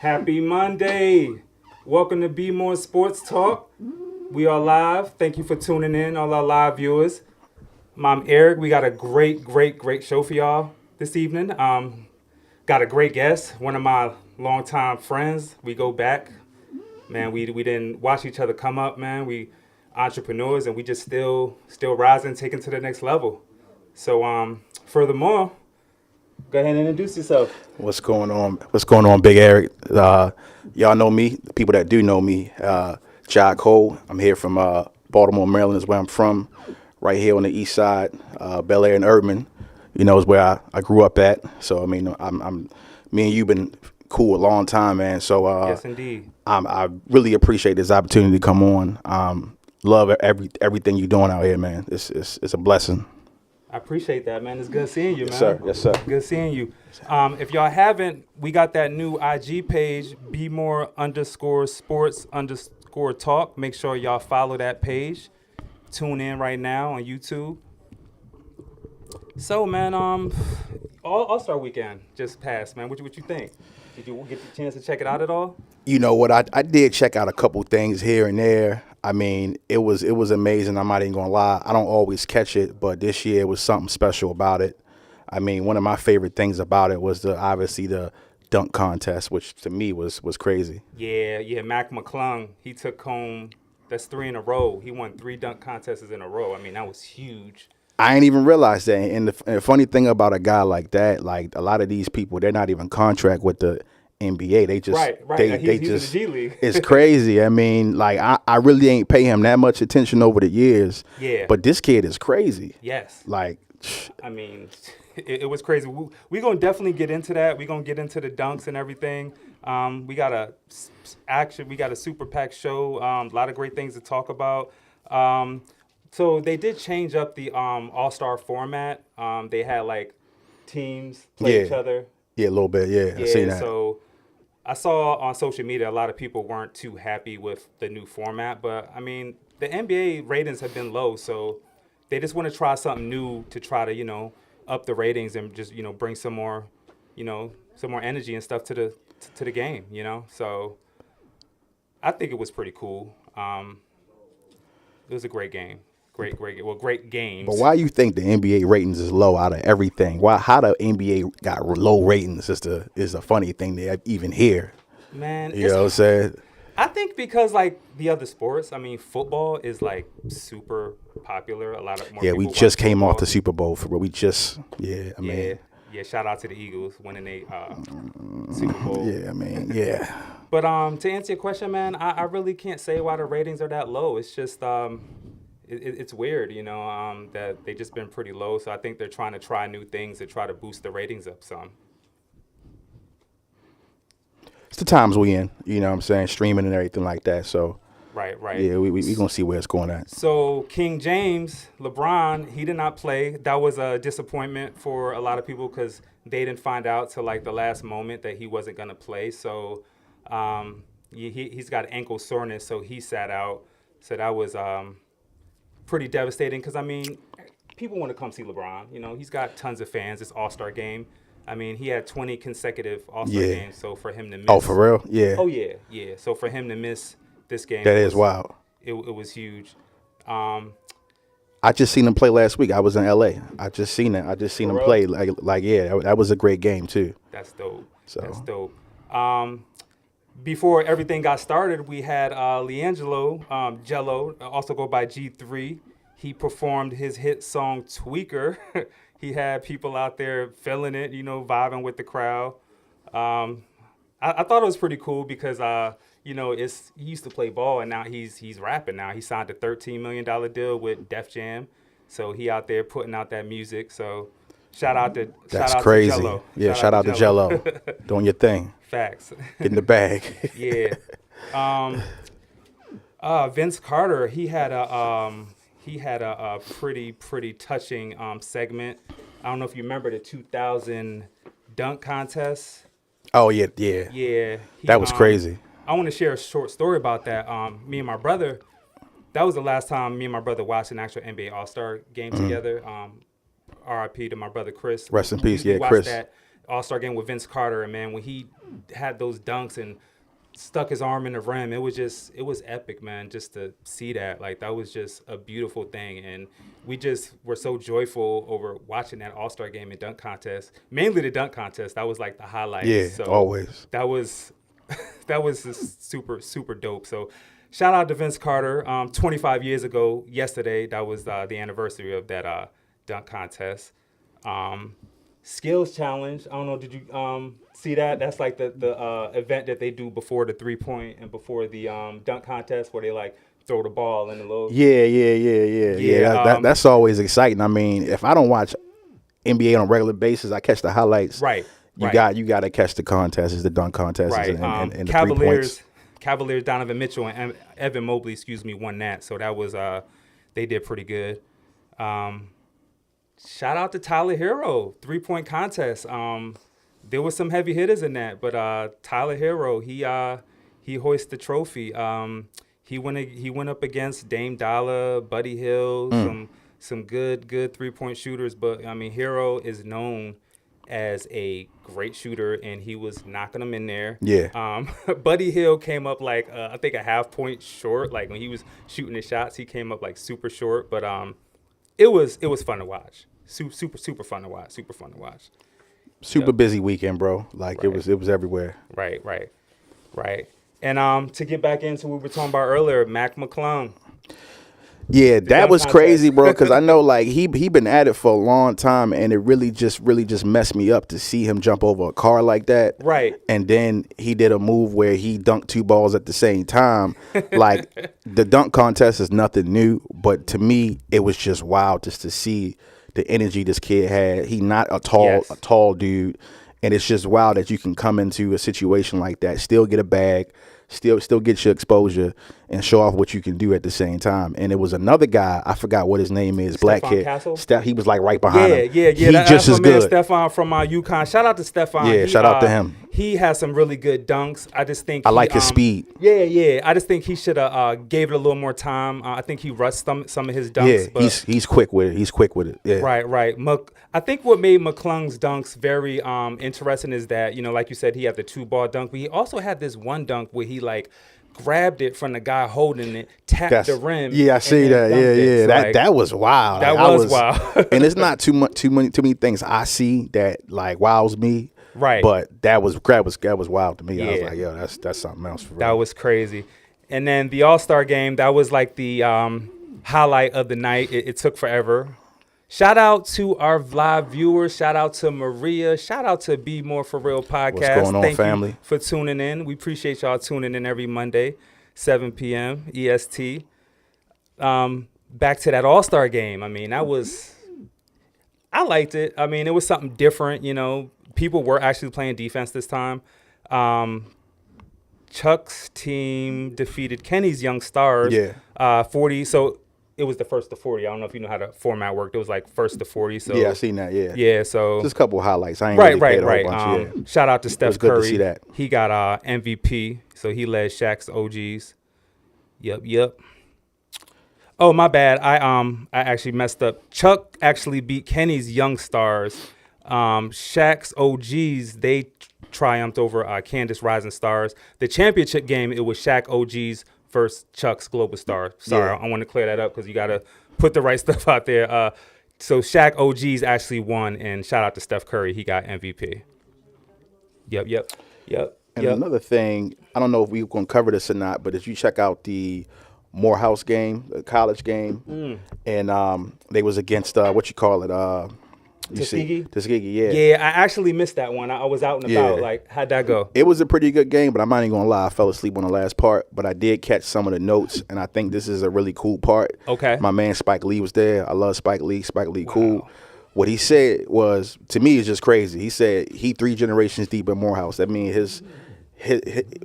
Happy Monday. Welcome to Be More Sports Talk. We are live. Thank you for tuning in, all our live viewers. I'm Eric. We got a great show for y'all this evening. Got a great guest, one of my longtime friends. We go back. Man, we didn't watch each other come up, man. We entrepreneurs and we just still rising, taking to the next level. So furthermore, go ahead and introduce yourself. What's going on? What's going on, Big Eric? Y'all know me. The people that do know me, Jai Cole. I'm here from Baltimore, Maryland, is where I'm from. Right here on the east side, Bel Air and Urban, is where I grew up at. So I mean, I'm me and you been cool a long time, man. So Yes, indeed. I really appreciate this opportunity to come on. Love everything you're doing out here, man. It's a blessing. I appreciate that, man. It's good seeing you, man. Yes, sir. Yes, sir. Good seeing you. If y'all haven't, we got that new IG page, BeMore_sports_talk. Make sure y'all follow that page. Tune in right now on YouTube. So, man, All-Star Weekend just passed, man. What you think? Did you get the chance to check it out at all? You know what? I did check out a couple things here and there. I mean, it was amazing. I'm not even gonna lie. I don't always catch it, but this year was something special about it. I mean, one of my favorite things about it was obviously the dunk contest, which to me was crazy. Yeah. Mac McClung, he took home. That's 3 in a row. He won 3 dunk contests in a row. I mean, that was huge. I ain't even realized that. And the funny thing about a guy like that, like a lot of these people, they're not even contract with the NBA. They just right. They he's just in the G League. It's crazy. I mean, like I really ain't pay him that much attention over the years. Yeah. But this kid is crazy. Yes. Like, I mean, it was crazy. We're going to definitely get into that. We're going to get into the dunks and everything. We got a super packed show. A lot of great things to talk about. So they did change up the All-Star format. They had like teams play each other. Yeah, a little bit. Yeah, I seen that. So I saw on social media a lot of people weren't too happy with the new format. But, I mean, the NBA ratings have been low, so they just want to try something new to try to, up the ratings and just, bring some more energy and stuff to the game, So I think it was pretty cool. It was a great game. Great games. But why you think the NBA ratings is low out of everything? How the NBA got low ratings is a funny thing to even hear. Man, you know what I'm saying? I think because like the other sports, I mean, football is like super popular. A lot of more. Yeah, people we just came football. off the Super Bowl for we just Yeah, shout out to the Eagles winning a Super Bowl. Yeah, I mean, yeah. But to answer your question, man, I really can't say why the ratings are that low. It's just it's weird, that they just been pretty low. So I think they're trying to try new things to try to boost the ratings up some. It's the times we in, you know what I'm saying, streaming and everything like that. So Right. yeah, we gonna see where it's going at. So King James, LeBron, he did not play. That was a disappointment for a lot of people because they didn't find out till like the last moment that he wasn't gonna play. So he's got ankle soreness, so he sat out. So that was pretty devastating because, I mean, people want to come see LeBron. He's got tons of fans. It's All-Star game. I mean, he had 20 consecutive All-Star games. So for him to miss. Oh, for real? Yeah. Oh, yeah. So for him to miss this game. That is wild. It was huge. I just seen him play last week. I was in L.A. I just seen him play. Like yeah, that was a great game, too. That's dope. So. That's dope. Before everything got started, we had Leangelo, Jello, also go by G3. He performed his hit song Tweaker. He had people out there feeling it, vibing with the crowd. I thought it was pretty cool because, he used to play ball and now he's rapping now. He signed a $13 million deal with Def Jam. So he out there putting out that music. So shout out to crazy. Jello. Yeah, shout out to Jello. Doing your thing. Facts. Get in the bag. Yeah. Vince Carter, he had a pretty touching segment. I don't know if you remember the 2000 dunk contest. Oh yeah, yeah. Yeah, That was crazy. I want to share a short story about that. Me and my brother, that was the last time me and my brother watched an actual NBA All-Star game together. RIP to my brother Chris. Rest in peace, We yeah, watched Chris. that All-Star game with Vince Carter, and man, when he had those dunks and stuck his arm in the rim, it was epic, man, just to see that. Like, that was just a beautiful thing, and we just were so joyful over watching that All-Star game and dunk contest. Mainly the dunk contest. That was like the highlight. Yeah, so always. That was just super, super dope. So shout out to Vince Carter. 25 years ago yesterday, that was the anniversary of that dunk contest. Skills challenge. I don't know. Did you see that? That's like the event that they do before the 3-point and before the dunk contest, where they like throw the ball in the little. Yeah. That's always exciting. I mean, if I don't watch NBA on a regular basis, I catch the highlights. Right. You got to catch the contests, the dunk contests, Right. and the 3 points. Cavaliers, Donovan Mitchell and Evan Mobley, won that. So that was they did pretty good. Shout out to Tyler Hero, 3-point contest. There was some heavy hitters in that, but Tyler Hero, he hoisted the trophy. He went up against Dame Dollar, Buddy Hield, some good 3-point shooters. But I mean, Hero is known as a great shooter, and he was knocking them in there. Yeah. Buddy Hield came up like I think a half point short. Like when he was shooting his shots, he came up like super short. But it was fun to watch. Super fun to watch. Super fun to watch. Super busy weekend, bro. Like Right. it was everywhere. Right. And to get back into what we were talking about earlier, Mac McClung. Yeah, that dunk was contest. crazy, bro. Because I know like he been at it for a long time, and it really just messed me up to see him jump over a car like that. Right. And then he did a move where he dunked 2 balls at the same time. Like the dunk contest is nothing new, but to me it was just wild just to see the energy this kid had. He not a tall dude, and it's just wild that you can come into a situation like that, still get a bag, still get your exposure, and show off what you can do at the same time. And it was another guy, I forgot what his name is, black Stephon kid. Castle? He was like right behind him. Yeah. He That's just my as man, good. Stephon from UConn. Shout out to Stephon. Yeah, shout out to him. He has some really good dunks. I just think I like his speed. Yeah. I just think he should have gave it a little more time. I think he rushed some of his dunks. Yeah, but he's quick with it. He's quick with it. Yeah. Right. I think what made McClung's dunks very interesting is that, like you said, he had the 2-ball dunk, but he also had this one dunk where he like grabbed it from the guy holding it, tapped the rim. Yeah, I see that. Yeah. So, that was wild. That Like, was wild. And it's not too many things I see that like wows me. Right. But that was wild to me. I was Yeah. like, yo, that's something else for real. That was crazy. And then the All-Star game, that was like the highlight of the night. It took forever. Shout out to our live viewers. Shout out to Maria. Shout out to Be More For Real podcast. What's going on, Thank family? you for tuning in. We appreciate y'all tuning in every Monday, 7 p.m. EST. Back to that All-Star game. I mean, I liked it. I mean, it was something different, People were actually playing defense this time. Chuck's team defeated Kenny's Young Stars. 40. So it was the first to 40. I don't know if you know how the format worked. It was like first to 40. So yeah, I seen that. Yeah. Yeah. So just a couple of highlights. I ain't really paid a whole bunch. Yeah. Shout out to Steph was good to Curry. see that. He got MVP. So he led Shaq's OGs. Yep. Oh, my bad. I actually messed up. Chuck actually beat Kenny's Young Stars. Shaq's OGs, they triumphed over Candace Rising Stars. The championship game, it was Shaq OGs versus Chuck's Global Star. Sorry, I want to clear that up because you got to put the right stuff out there. So Shaq OGs actually won, and shout out to Steph Curry. He got MVP. Yep. And another thing, I don't know if we're going to cover this or not, but if you check out the Morehouse game, the college game, and they was against, Tuskegee, yeah. Yeah, I actually missed that one. I was out and about. Yeah. Like, how'd that go? It was a pretty good game, but I'm not even going to lie. I fell asleep on the last part, but I did catch some of the notes, and I think this is a really cool part. Okay. My man Spike Lee was there. I love Spike Lee. Spike Lee, cool. What he said was, to me, is just crazy. He said he 3 generations deep in Morehouse. That means his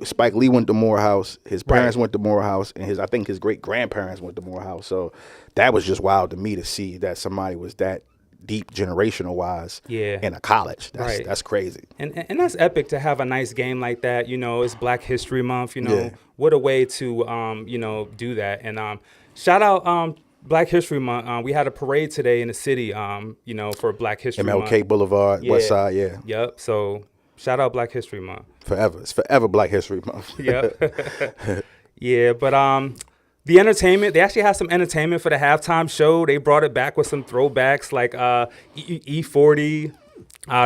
Spike Lee went to Morehouse, his parents went to Morehouse, and I think his great grandparents went to Morehouse. So that was just wild to me to see that somebody was that deep generational wise. Yeah. In a college. Right. That's crazy. And that's epic to have a nice game like that. You know, it's Black History Month. You know, Yeah. what a way to you know, do that. And shout out Black History Month. We had a parade today in the city. You know, for Black History Month. MLK Boulevard, West Side. Yeah. Yep. So shout out Black History Month. Forever. It's forever Black History Month. Yep. Yeah, but the entertainment, they actually had some entertainment for the halftime show. They brought it back with some throwbacks like E40,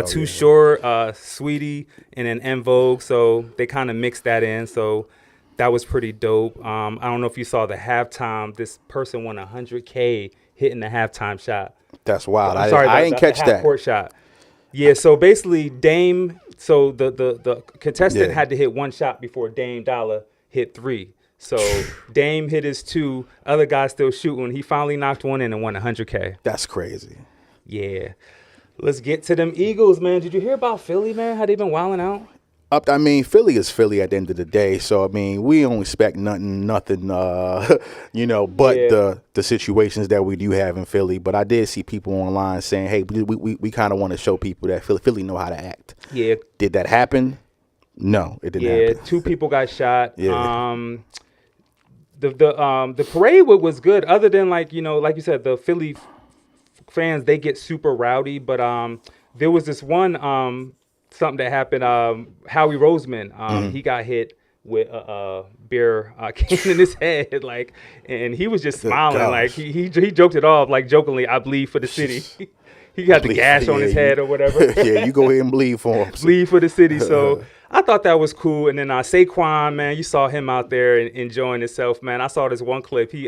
Too Short, Sweetie, and then En Vogue. So they kind of mixed that in. So that was pretty dope. I don't know if you saw the halftime. This person won $100K hitting the halftime shot. That's wild. I'm sorry, I didn't catch the that. half-court shot. Yeah, so basically Dame, so the contestant had to hit one shot before Dame Dollar hit three. So Dame hit his two, other guy still shooting. He finally knocked one in and won $100K. That's crazy. Yeah. Let's get to them Eagles, man. Did you hear about Philly, man? How they been wilding out? I mean, Philly is Philly at the end of the day. So, I mean, we don't expect nothing, you know, but the situations that we do have in Philly. But I did see people online saying, hey, we kind of want to show people that Philly know how to act. Yeah. Did that happen? No, it didn't happen. Yeah, two people got shot. Yeah. The parade was good, other than, like, you know, like you said, the Philly fans, they get super rowdy. But there was this one something that happened. Howie Roseman, he got hit with a beer can in his head, like, and he was just smiling, like he joked it off, like jokingly, "I bleed for the city." He got the gash on his head or whatever. Yeah, you go ahead and bleed for him. Bleed for the city. So I thought that was cool. And then Saquon, man, you saw him out there enjoying himself, man. I saw this one clip. He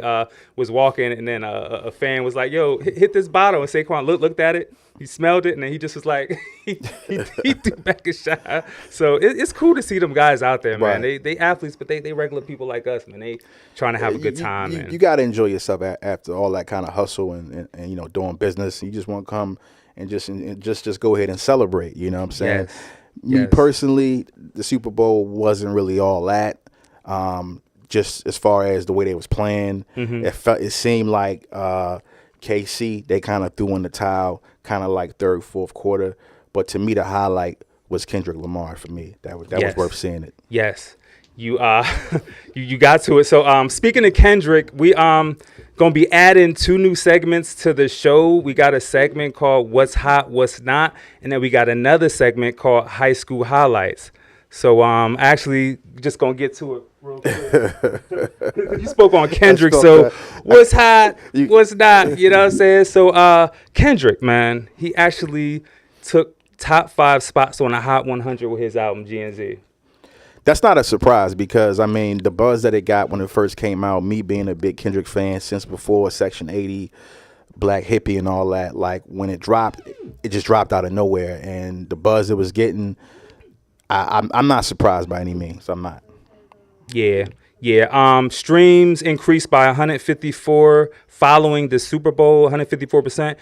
was walking, and then a fan was like, "Yo, hit this bottle." And Saquon looked at it. He smelled it, and then he just was like, he threw back a shot. So it's cool to see them guys out there, man. Right. They athletes, but they regular people like us, man. They trying to have a good time, man. You got to enjoy yourself after all that kind of hustle and you know, doing business. You just want to come and just go ahead and celebrate. You know what I'm saying? Yes. Me personally, the Super Bowl wasn't really all that. Just as far as the way they was playing, it seemed like KC, they kind of threw in the towel, kind of like third, fourth quarter. But to me, the highlight was Kendrick Lamar for me. That was worth seeing it. Yes. You you got to it. So speaking of Kendrick, we gonna be adding 2 new segments to the show. We got a segment called What's Hot, What's Not, and then we got another segment called High School Highlights. So actually just gonna get to it real quick. You spoke on Kendrick, so what's hot, what's not, you know what I'm saying? So Kendrick, man, he actually took top 5 spots on the Hot 100 with his album GNZ. That's not a surprise because, I mean, the buzz that it got when it first came out, me being a big Kendrick fan since before Section 80, Black Hippie and all that, like when it dropped, it just dropped out of nowhere. And the buzz it was getting, I'm not surprised by any means. I'm not. Yeah. Streams increased by 154 following the Super Bowl, 154%.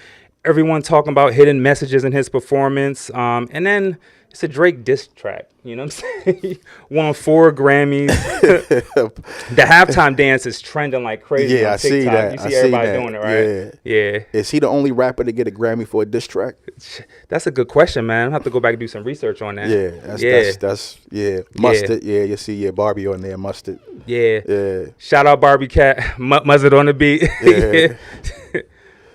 Everyone talking about hidden messages in his performance. And then it's a Drake diss track. You know what I'm saying? Won 4 Grammys. The halftime dance is trending like crazy on TikTok. I see that. You see everybody doing it, right? Yeah. Is he the only rapper to get a Grammy for a diss track? That's a good question, man. I'll have to go back and do some research on that. That's Mustard. Yeah, you see Barbie on there, Mustard. Yeah. Shout out Barbie Cat, Mustard on the beat. Yeah.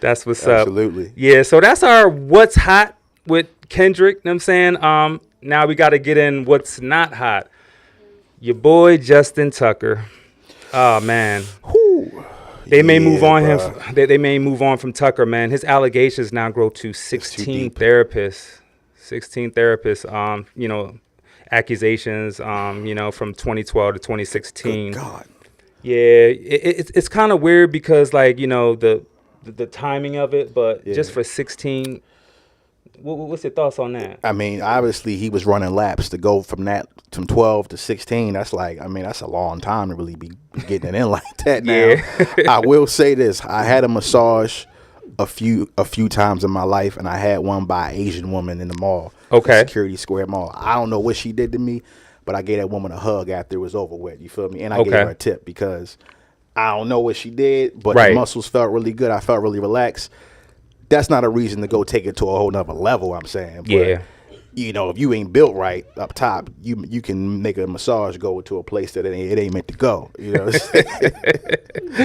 That's what's up. Absolutely. Yeah, so that's our What's Hot with Kendrick. You know what I'm saying? Now we got to get in what's not hot. Your boy Justin Tucker. Oh man. They may move on him. They may move on from Tucker, man. His allegations now grow to 16 therapists. 16 therapists. You know, accusations. You know, from 2012 to 2016. Good God. Yeah, it's kind of weird because, like, you know, the timing of it, but just for 16. What's your thoughts on that? I mean, obviously he was running laps to go from 12 to 16. That's like, I mean, that's a long time to really be getting it in like that. Now, I will say this: I had a massage a few times in my life, and I had one by an Asian woman in the mall. Okay. Security Square Mall. I don't know what she did to me, but I gave that woman a hug after it was over with. You feel me? And I gave her a tip because I don't know what she did, but the muscles felt really good. I felt really relaxed. that's not a reason to go take it to a whole nother level. I'm saying, but, Yeah. you know, if you ain't built right up top, you can make a massage go to a place that it ain't meant to go. You know,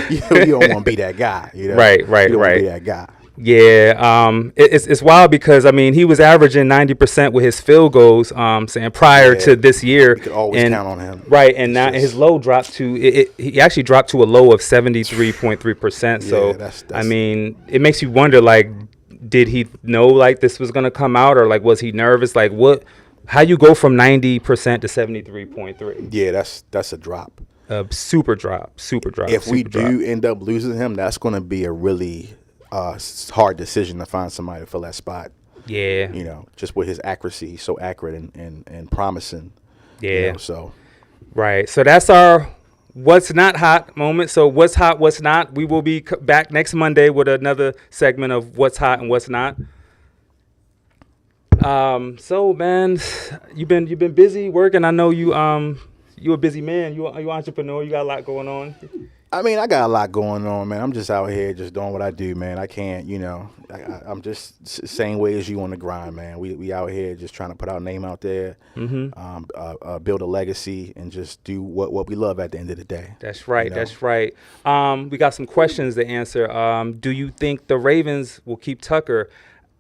you don't want to be that guy. You know, Right. You don't want to be that guy. Yeah, it's wild because I mean he was averaging 90% with his field goals, saying prior to this year. You could always count on him. Right, and now his low dropped to he actually dropped to a low of 73.3%. So that's I mean, it makes you wonder, like, did he know like this was gonna come out, or like was he nervous? Like, how you go from 90% to 73.3? Yeah, that's a drop. Super drop. If we do end up losing him, that's going to be a really hard decision to find somebody to fill that spot. Yeah. You know, just with his accuracy, he's so accurate and promising. Yeah. You know, so. Right. So that's our what's not hot moment. So what's hot, what's not. We will be back next Monday with another segment of what's hot and what's not. So man, you've been busy working. I know you a busy man. You entrepreneur. You got a lot going on. I mean, I got a lot going on, man. I'm just out here just doing what I do, man. I can't, you know, I'm just same way as you on the grind, man. We out here just trying to put our name out there, build a legacy, and just do what we love at the end of the day. That's right. You know? That's right. We got some questions to answer. Do you think the Ravens will keep Tucker?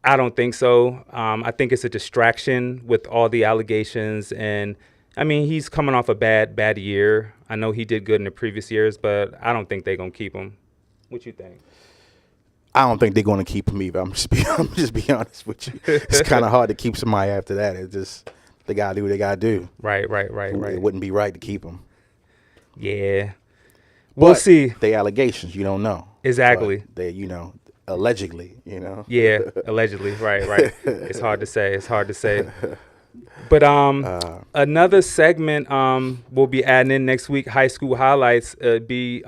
I don't think so. I think it's a distraction with all the allegations, and I mean, he's coming off a bad year. I know he did good in the previous years, but I don't think they're going to keep him. What you think? I don't think they're going to keep him either. I'm just be honest with you. It's kind of hard to keep somebody after that. It's just they got to do what they got to do. Right. It wouldn't be right to keep him. Yeah. We'll see. They allegations, you don't know. Exactly. But they, you know, allegedly, you know. Yeah, allegedly. Right. It's hard to say. But another segment we'll be adding in next week, high school highlights, be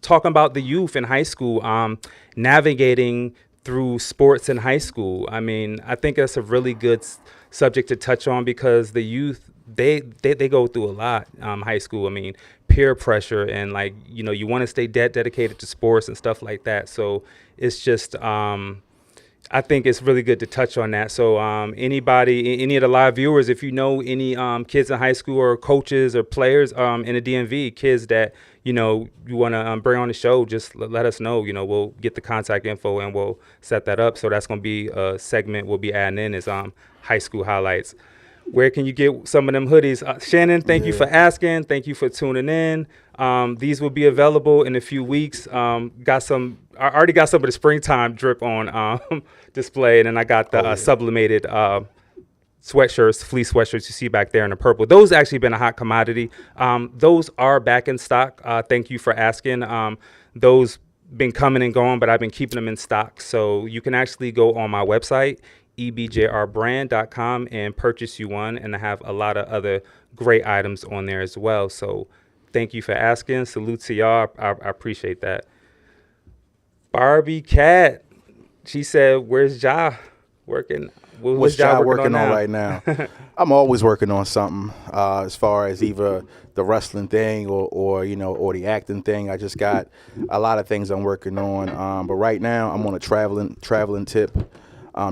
talking about the youth in high school, navigating through sports in high school. I mean, I think that's a really good subject to touch on because the youth, they go through a lot, high school. I mean, peer pressure and, like, you know, you want to stay dedicated to sports and stuff like that. So it's just I think it's really good to touch on that. So anybody, any of the live viewers, if you know any kids in high school or coaches or players in the DMV, kids that, you know, you want to bring on the show, just let us know. You know, we'll get the contact info and we'll set that up. So that's going to be a segment we'll be adding in is high school highlights. Where can you get some of them hoodies? Shannon, thank you for asking. Thank you for tuning in. These will be available in a few weeks. I already got some of the springtime drip on display, and then I got the sublimated sweatshirts, fleece sweatshirts you see back there in the purple. Those actually been a hot commodity. Those are back in stock. Thank you for asking. Those been coming and going, but I've been keeping them in stock. So you can actually go on my website, ebjrbrand.com, and purchase you one, and I have a lot of other great items on there as well. So thank you for asking. Salute to y'all. I appreciate that. Barbie Cat, she said, where's Ja working? What's Ja working on right now? I'm always working on something as far as either the wrestling thing or you know, or the acting thing. I just got a lot of things I'm working on. But right now I'm on a traveling tip.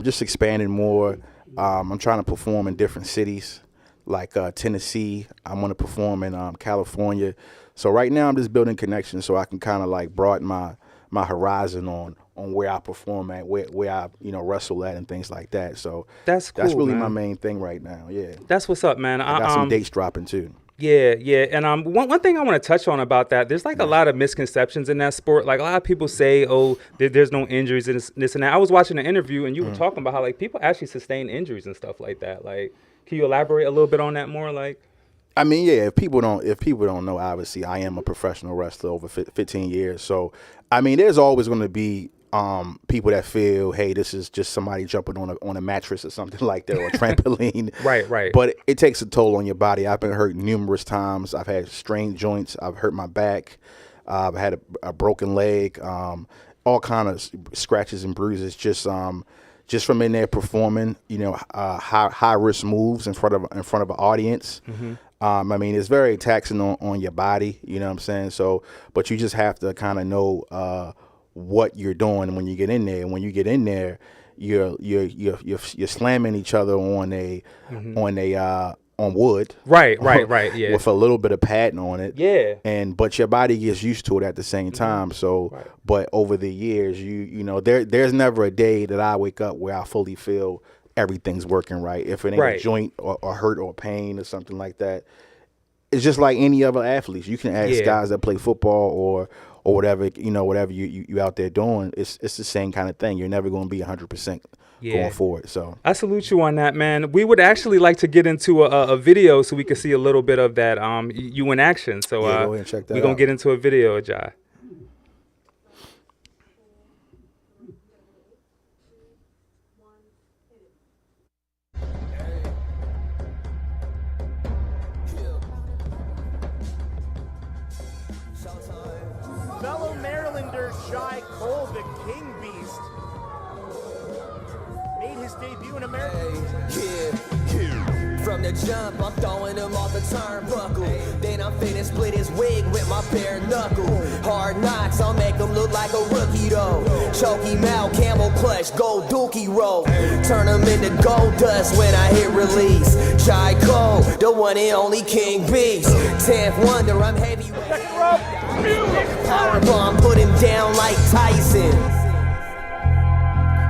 Just expanding more. I'm trying to perform in different cities like Tennessee. I'm going to perform in California. So right now I'm just building connections so I can kind of like broaden my horizon on where I perform at, where I, you know, wrestle at and things like that. So that's cool, that's really man. my main thing right now. Yeah. That's what's up, man. I got some dates dropping too. Yeah. And one thing I want to touch on about that, there's like a lot of misconceptions in that sport. Like a lot of people say, oh, there's no injuries and this and that. I was watching an interview and you were talking about how like people actually sustain injuries and stuff like that. Like, can you elaborate a little bit on that more? Like, I mean, yeah, if people don't know, obviously I am a professional wrestler over 15 years. So, I mean, there's always going to be people that feel, hey, this is just somebody jumping on a mattress or something like that, or a trampoline. Right. But it takes a toll on your body. I've been hurt numerous times. I've had strained joints. I've hurt my back. I've had a broken leg. All kind of scratches and bruises. Just from in there performing, you know, high risk moves in front of an audience. Mm-hmm. I mean, it's very taxing on your body. You know what I'm saying? So, but you just have to kind of know what you're doing when you get in there. And when you get in there, you're slamming each other on wood. Right. Yeah. With a little bit of padding on it. Yeah. But your body gets used to it at the same time. So, but over the years, you know, there's never a day that I wake up where I fully feel everything's working right. If it ain't a joint or hurt or pain or something like that, it's just like any other athletes. You can ask guys that play football or whatever, you know, whatever you out there doing. It's the same kind of thing. You're never going to be 100% going forward. So I salute you on that, man. We would actually like to get into a video so we can see a little bit of that you in action. So go ahead and check that we're going to get into a video, Jai. Fellow Marylander Jai Cole, the King Beast, made his debut in America. From the jump, I'm throwing him off the turnbuckle. Then I'm finna split his wig with my bare knuckle. Hard knocks, I'll make him look like a rookie though. Choke him out, camel clutch, gold dookie roll. Turn him into gold dust when I hit release. Jai Cole, the one and only King Beast. 10th wonder, I'm heavyweight. Powerbomb, put him down like Tyson.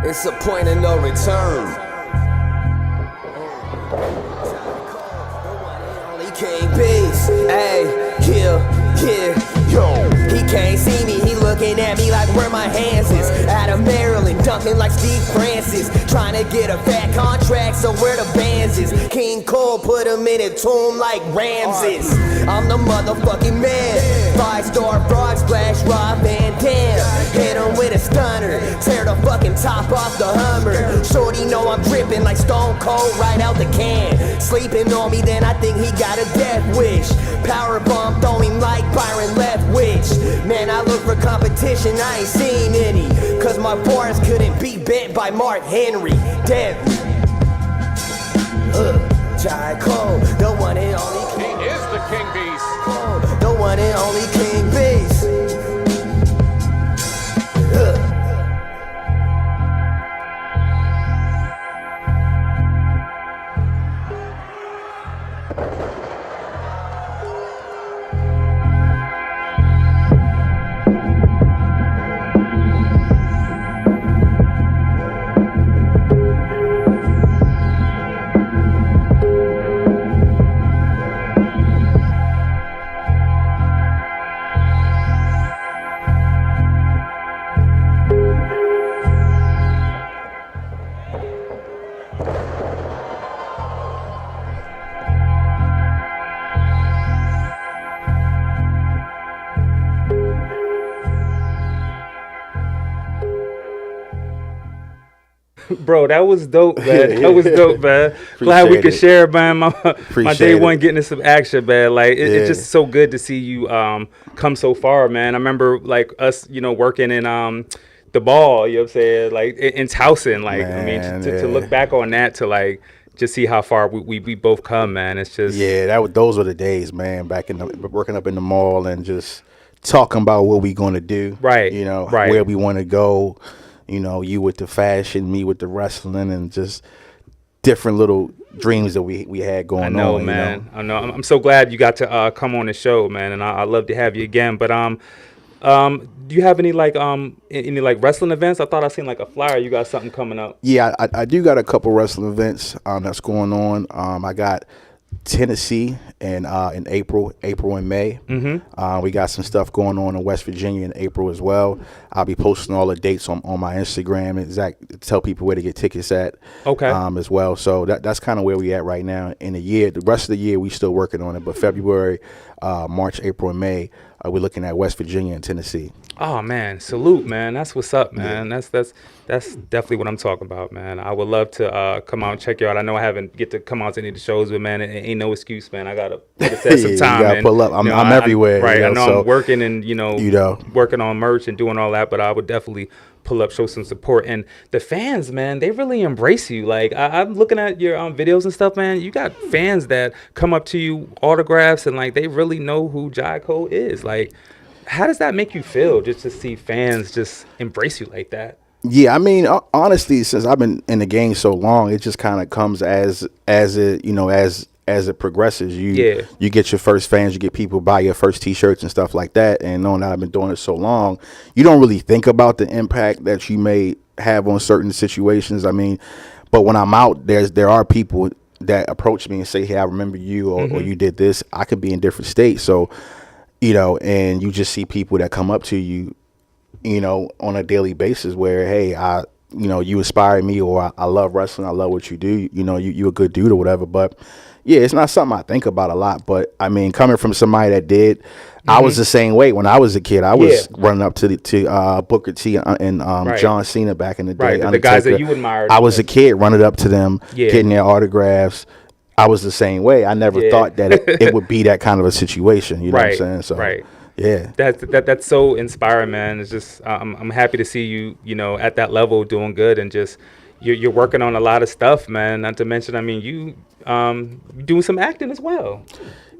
It's a point of no return. King Beast, ayy, yo. He can't see me, he looking at me like where my hands is. Out of Maryland, dunking like Steve Francis. Trying to get a fat contract, so where the bands is. King Cole put him in a tomb like Ramses. I'm the motherfucking man. 5-star frog splash, Rob Van Dam. Hit him with a stunner, tear the fucking top off the Hummer. Shorty know I'm dripping like Stone Cold right out the can. Sleeping on me, then I think he got a death wish. Powerbomb, throw him like Byron Leftwich. Man, I look for competition, I ain't seen any. Cause my bars couldn't be bent by Mark Henry. Deadly. Jai Cole, the one and only King. He is the King Beast. Cole, the one and only King Beast. Bro, that was dope, man. That was dope, man. Glad we could share, man. My day one getting in some action, man. Like it's just so good to see you come so far, man. I remember like us, you know, working in the ball, you know what I'm saying, like in Towson. Like man, I mean, to look back on that, to like just see how far we both come, man. It's just those were the days, man. Back in working up in the mall and just talking about what we gonna do, right? You know, where we want to go. You know, you with the fashion, me with the wrestling, and just different little dreams that we had going on. I know, man. You know? I know. I'm so glad you got to come on the show, man, and I'd love to have you again. But do you have any like wrestling events? I thought I seen like a flyer. You got something coming up? Yeah, I do got a couple wrestling events that's going on. I got Tennessee in April and May. We got some stuff going on in West Virginia in April as well. I'll be posting all the dates on my Instagram and Zach tell people where to get tickets at. Okay. As well. So that's kind of where we at right now in the year. The rest of the year we still working on it, but February, March, April, and May we're looking at West Virginia and Tennessee. Oh man, salute, man. That's what's up, man. Yeah. That's definitely what I'm talking about, man. I would love to come out and check you out. I know I haven't get to come out to any of the shows, but man, it ain't no excuse, man. I gotta set some time. You gotta pull up. I'm everywhere. Right. You know, I know so, I'm working and working on merch and doing all that, but I would definitely pull up, show some support. And the fans, man, they really embrace you. Like I'm looking at your videos and stuff, man. You got fans that come up to you, autographs, and like they really know who Jai Cole is. Like How does that make you feel just to see fans just embrace you like that? Yeah, I mean, honestly, since I've been in the game so long, it just kind of comes as it, as it progresses. You get your first fans, you get people buy your first T-shirts and stuff like that. And knowing that I've been doing it so long, you don't really think about the impact that you may have on certain situations. I mean, but when I'm out, there are people that approach me and say, "Hey, I remember you," or "You did this." I could be in different states, so and you just see people that come up to you, on a daily basis where, hey, you inspire me, or I love wrestling. I love what you do. You a good dude or whatever. But yeah, it's not something I think about a lot. But I mean, coming from somebody that did, I was the same way when I was a kid. I was running up to Booker T and John Cena back in the day. Right, the guys that you admired. I was a kid running up to them, getting their autographs. I was the same way. I never thought that it would be that kind of a situation. You know what I'm saying? So, yeah, that's so inspiring, man. It's just I'm happy to see you, at that level doing good, and just you're working on a lot of stuff, man. Not to mention, I mean, you doing some acting as well.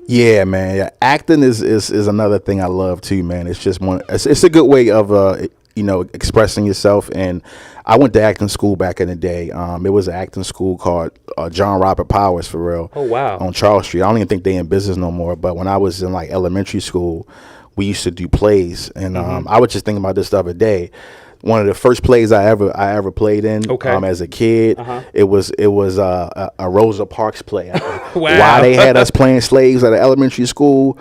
Yeah, man. Yeah. Acting is another thing I love too, man. It's just it's a good way of expressing yourself. And I went to acting school back in the day. It was an acting school called John Robert Powers, for real. Oh wow. On Charles Street. I don't even think they in business no more. But when I was in like elementary school, we used to do plays, and I was just thinking about this the other day. One of the first plays I ever played in as a kid, it was a Rosa Parks play. Wow. Why they had us playing slaves at an elementary school,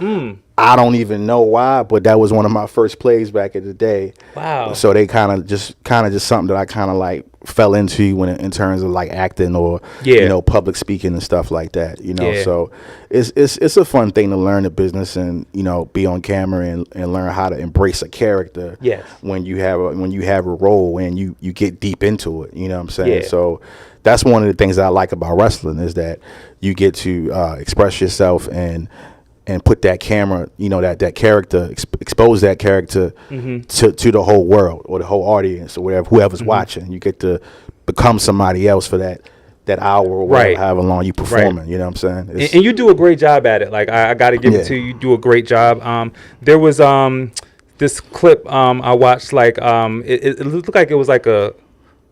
I don't even know why, but that was one of my first plays back in the day. Wow. So they kind of just something that I kind of like fell into in terms of like acting or public speaking and stuff like that. So it's a fun thing to learn the business and be on camera and learn how to embrace a character. Yes. When you have a role and you get deep into it. You know what I'm saying? Yeah. So that's one of the things that I like about wrestling is that you get to express yourself and put that camera, that character, expose that character to the whole world or the whole audience or whoever's watching. You get to become somebody else for that hour or whatever, however long you performing. You know what I'm saying? And you do a great job at it. Like I got to give it to you. You do a great job. There was this clip I watched. Like it looked like it was like a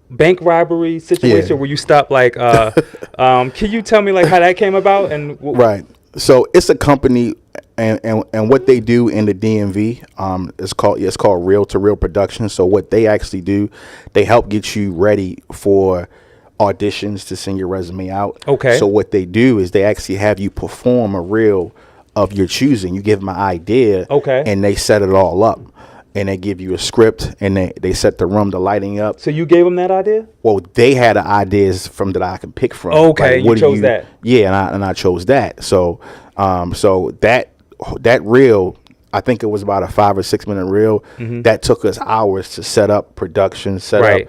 bank robbery situation where you stopped. Like, can you tell me like how that came about and right? So it's a company, and what they do in the DMV, it's called Reel to Reel Production. So what they actually do, they help get you ready for auditions to send your resume out. Okay. So what they do is they actually have you perform a reel of your choosing. You give them an idea. Okay. And they set it all up. And they give you a script, and they set the room, the lighting up. So you gave them that idea? Well, they had the ideas from that I can pick from. Okay, like, you chose that. Yeah, and I chose that. So, so that reel, I think it was about a 5 or 6 minute reel. That took us hours to set up production, set up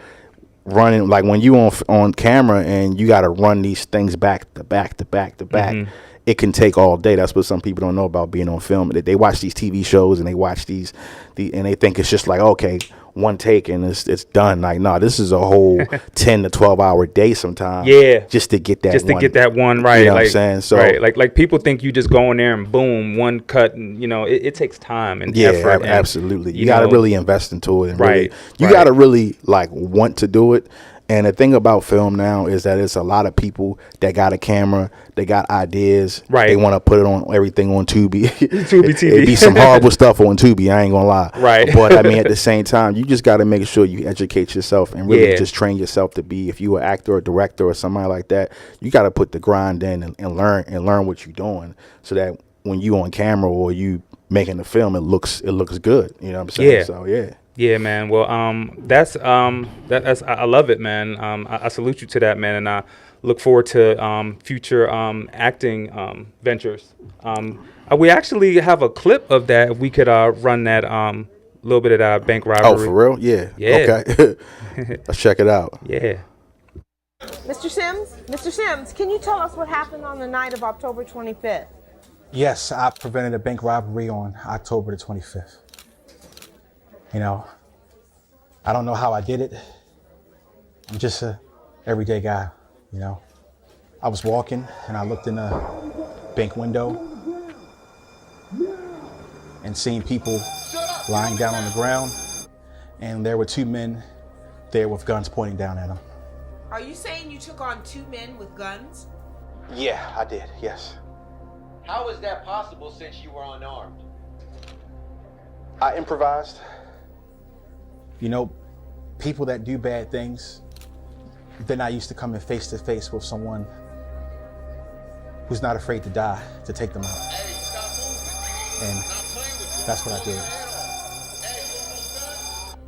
running. Like when you on camera and you got to run these things back to back to back to back. It can take all day. That's what some people don't know about being on film. They watch these TV shows and they watch and they think it's just like, okay, one take and it's done. Like, no, this is a whole 10 to 12 hour day sometimes. Yeah. Just to get that one right. You know what I'm saying? So, right. Like people think you just go in there and boom, one cut, and it takes time and effort. Yeah, absolutely. You got to really invest into it. And right. You got to really like want to do it. And the thing about film now is that it's a lot of people that got a camera, they got ideas, they want to put it on everything on Tubi. Tubi TV. It'd be some horrible stuff on Tubi, I ain't gonna lie. Right. But I mean, at the same time, you just got to make sure you educate yourself and really just train yourself to be, if you an actor or director or somebody like that, you got to put the grind in and learn what you're doing so that when you on camera or you making the film, it looks good. You know what I'm saying? Yeah. So yeah. Yeah, man. Well, that's I love it, man. I salute you to that, man, and I look forward to future acting ventures. We actually have a clip of that. If we could run that little bit of that bank robbery. Oh, for real? Yeah. Yeah. Okay. Let's check it out. Yeah. Mr. Sims, can you tell us what happened on the night of October 25th? Yes, I prevented a bank robbery on October the 25th. I don't know how I did it. I'm just a everyday guy, I was walking and I looked in the bank window and seeing people lying down on the ground, and there were 2 men there with guns pointing down at him. Are you saying you took on 2 men with guns? Yeah, I did, yes. How is that possible since you were unarmed? I improvised. You know, people that do bad things, they're not used to coming face to face with someone who's not afraid to die to take them out. Hey, stop moving. And Not playing with you. that's what I did. Hey, you almost done?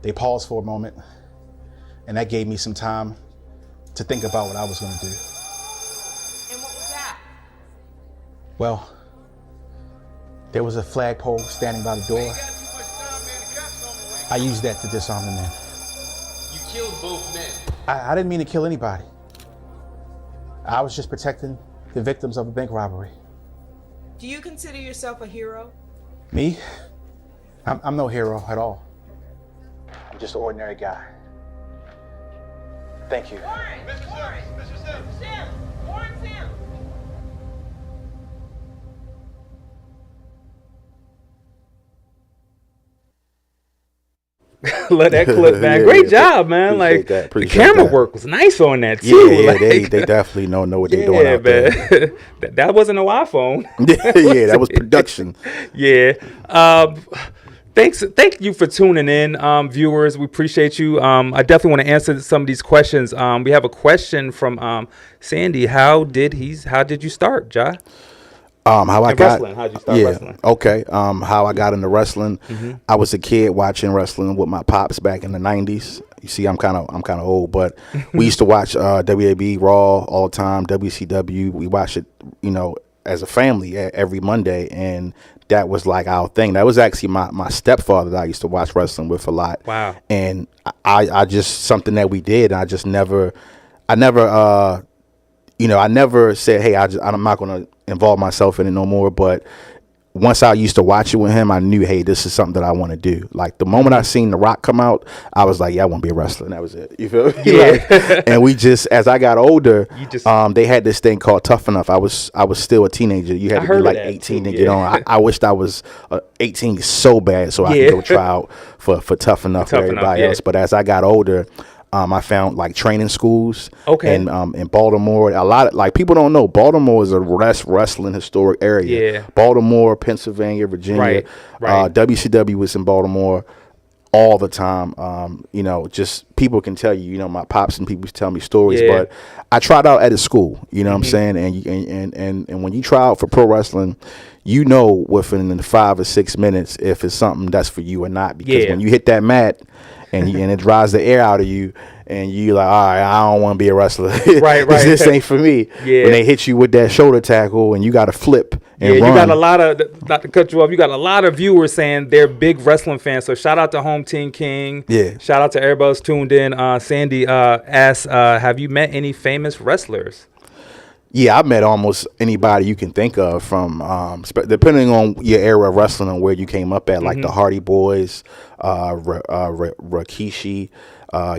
They paused for a moment, and that gave me some time to think about what I was gonna do. And what was that? Well, there was a flagpole standing by the door. You got too much time, man. The cops on the way. I used that to disarm the men. You killed both men. I didn't mean to kill anybody. I was just protecting the victims of a bank robbery. Do you consider yourself a hero? Me? I'm no hero at all. I'm just an ordinary guy. Thank you. Warren! Mr. Sims, Mr. Sims. Sims! Warren Sims! Let that clip back. Yeah, Great yeah. job, man. Appreciate Like that, the appreciate camera that. work was nice on that too. Yeah, like, they definitely know what they're doing out there. man. that wasn't no iPhone. Yeah, that was production. Yeah. Thank you for tuning in, viewers. We appreciate you. I definitely want to answer some of these questions. We have a question from Sandy. How did you start, Ja? How I In got wrestling. How'd you start wrestling? Okay. How I got into wrestling. I was a kid watching wrestling with my pops back in the 90s. You see, I'm kind of old, but we used to watch WWE Raw all the time, WCW. We watched it, as a family every Monday, and that was like our thing. That was actually my stepfather that I used to watch wrestling with a lot. Wow. And I just something that we did. I never said, hey, I'm not going to involve myself in it no more. But once I used to watch it with him, I knew, hey, this is something that I want to do. Like the moment I seen The Rock come out, I was like, yeah, I want to be a wrestler. And that was it. You feel me? Yeah. And we just, as I got older, they had this thing called Tough Enough. I was still a teenager. You had to be like 18 to get on. I wished I was 18 so bad so I could go try out for Tough Enough for everybody else. But as I got older, I found like training schools. Okay. And in Baltimore, a lot of like people don't know Baltimore is a wrestling historic area. Yeah. Baltimore, Pennsylvania, Virginia. Right. WCW was in Baltimore all the time. Just people can tell you. My pops and people tell me stories. Yeah. But I tried out at a school. You know what I'm saying? And when you try out for pro wrestling, within 5 or 6 minutes if it's something that's for you or not. Because when you hit that mat. And it dries the air out of you, and you like, all right, I don't want to be a wrestler. Right. This ain't for me. Yeah. When they hit you with that shoulder tackle, and you got to flip and run. You got a lot of, not to cut you off, you got a lot of viewers saying they're big wrestling fans. So shout out to Home Team King. Yeah. Shout out to everybody else tuned in. Sandy asks, have you met any famous wrestlers? Yeah, I've met almost anybody you can think of from, depending on your era of wrestling and where you came up at, like the Hardy Boys, Rikishi,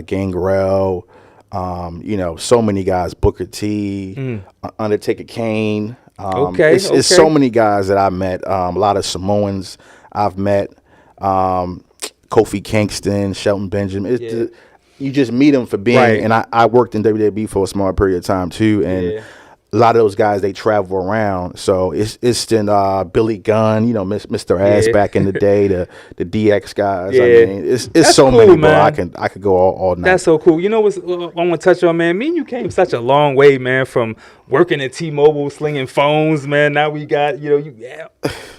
Gangrel, so many guys, Booker T, Undertaker Kane. It's so many guys that I met. A lot of Samoans I've met, Kofi Kingston, Shelton Benjamin. You just meet them for being, and I worked in WWE for a small period of time too, and a lot of those guys, they travel around. So it's Billy Gunn, Mr. Ass back in the day, the DX guys. Yeah. I mean, it's so cool, many, man. bro. I could go all night. That's so cool. You know what I want to touch on, man? Me and you came such a long way, man, from working at T-Mobile, slinging phones, man. Now we got,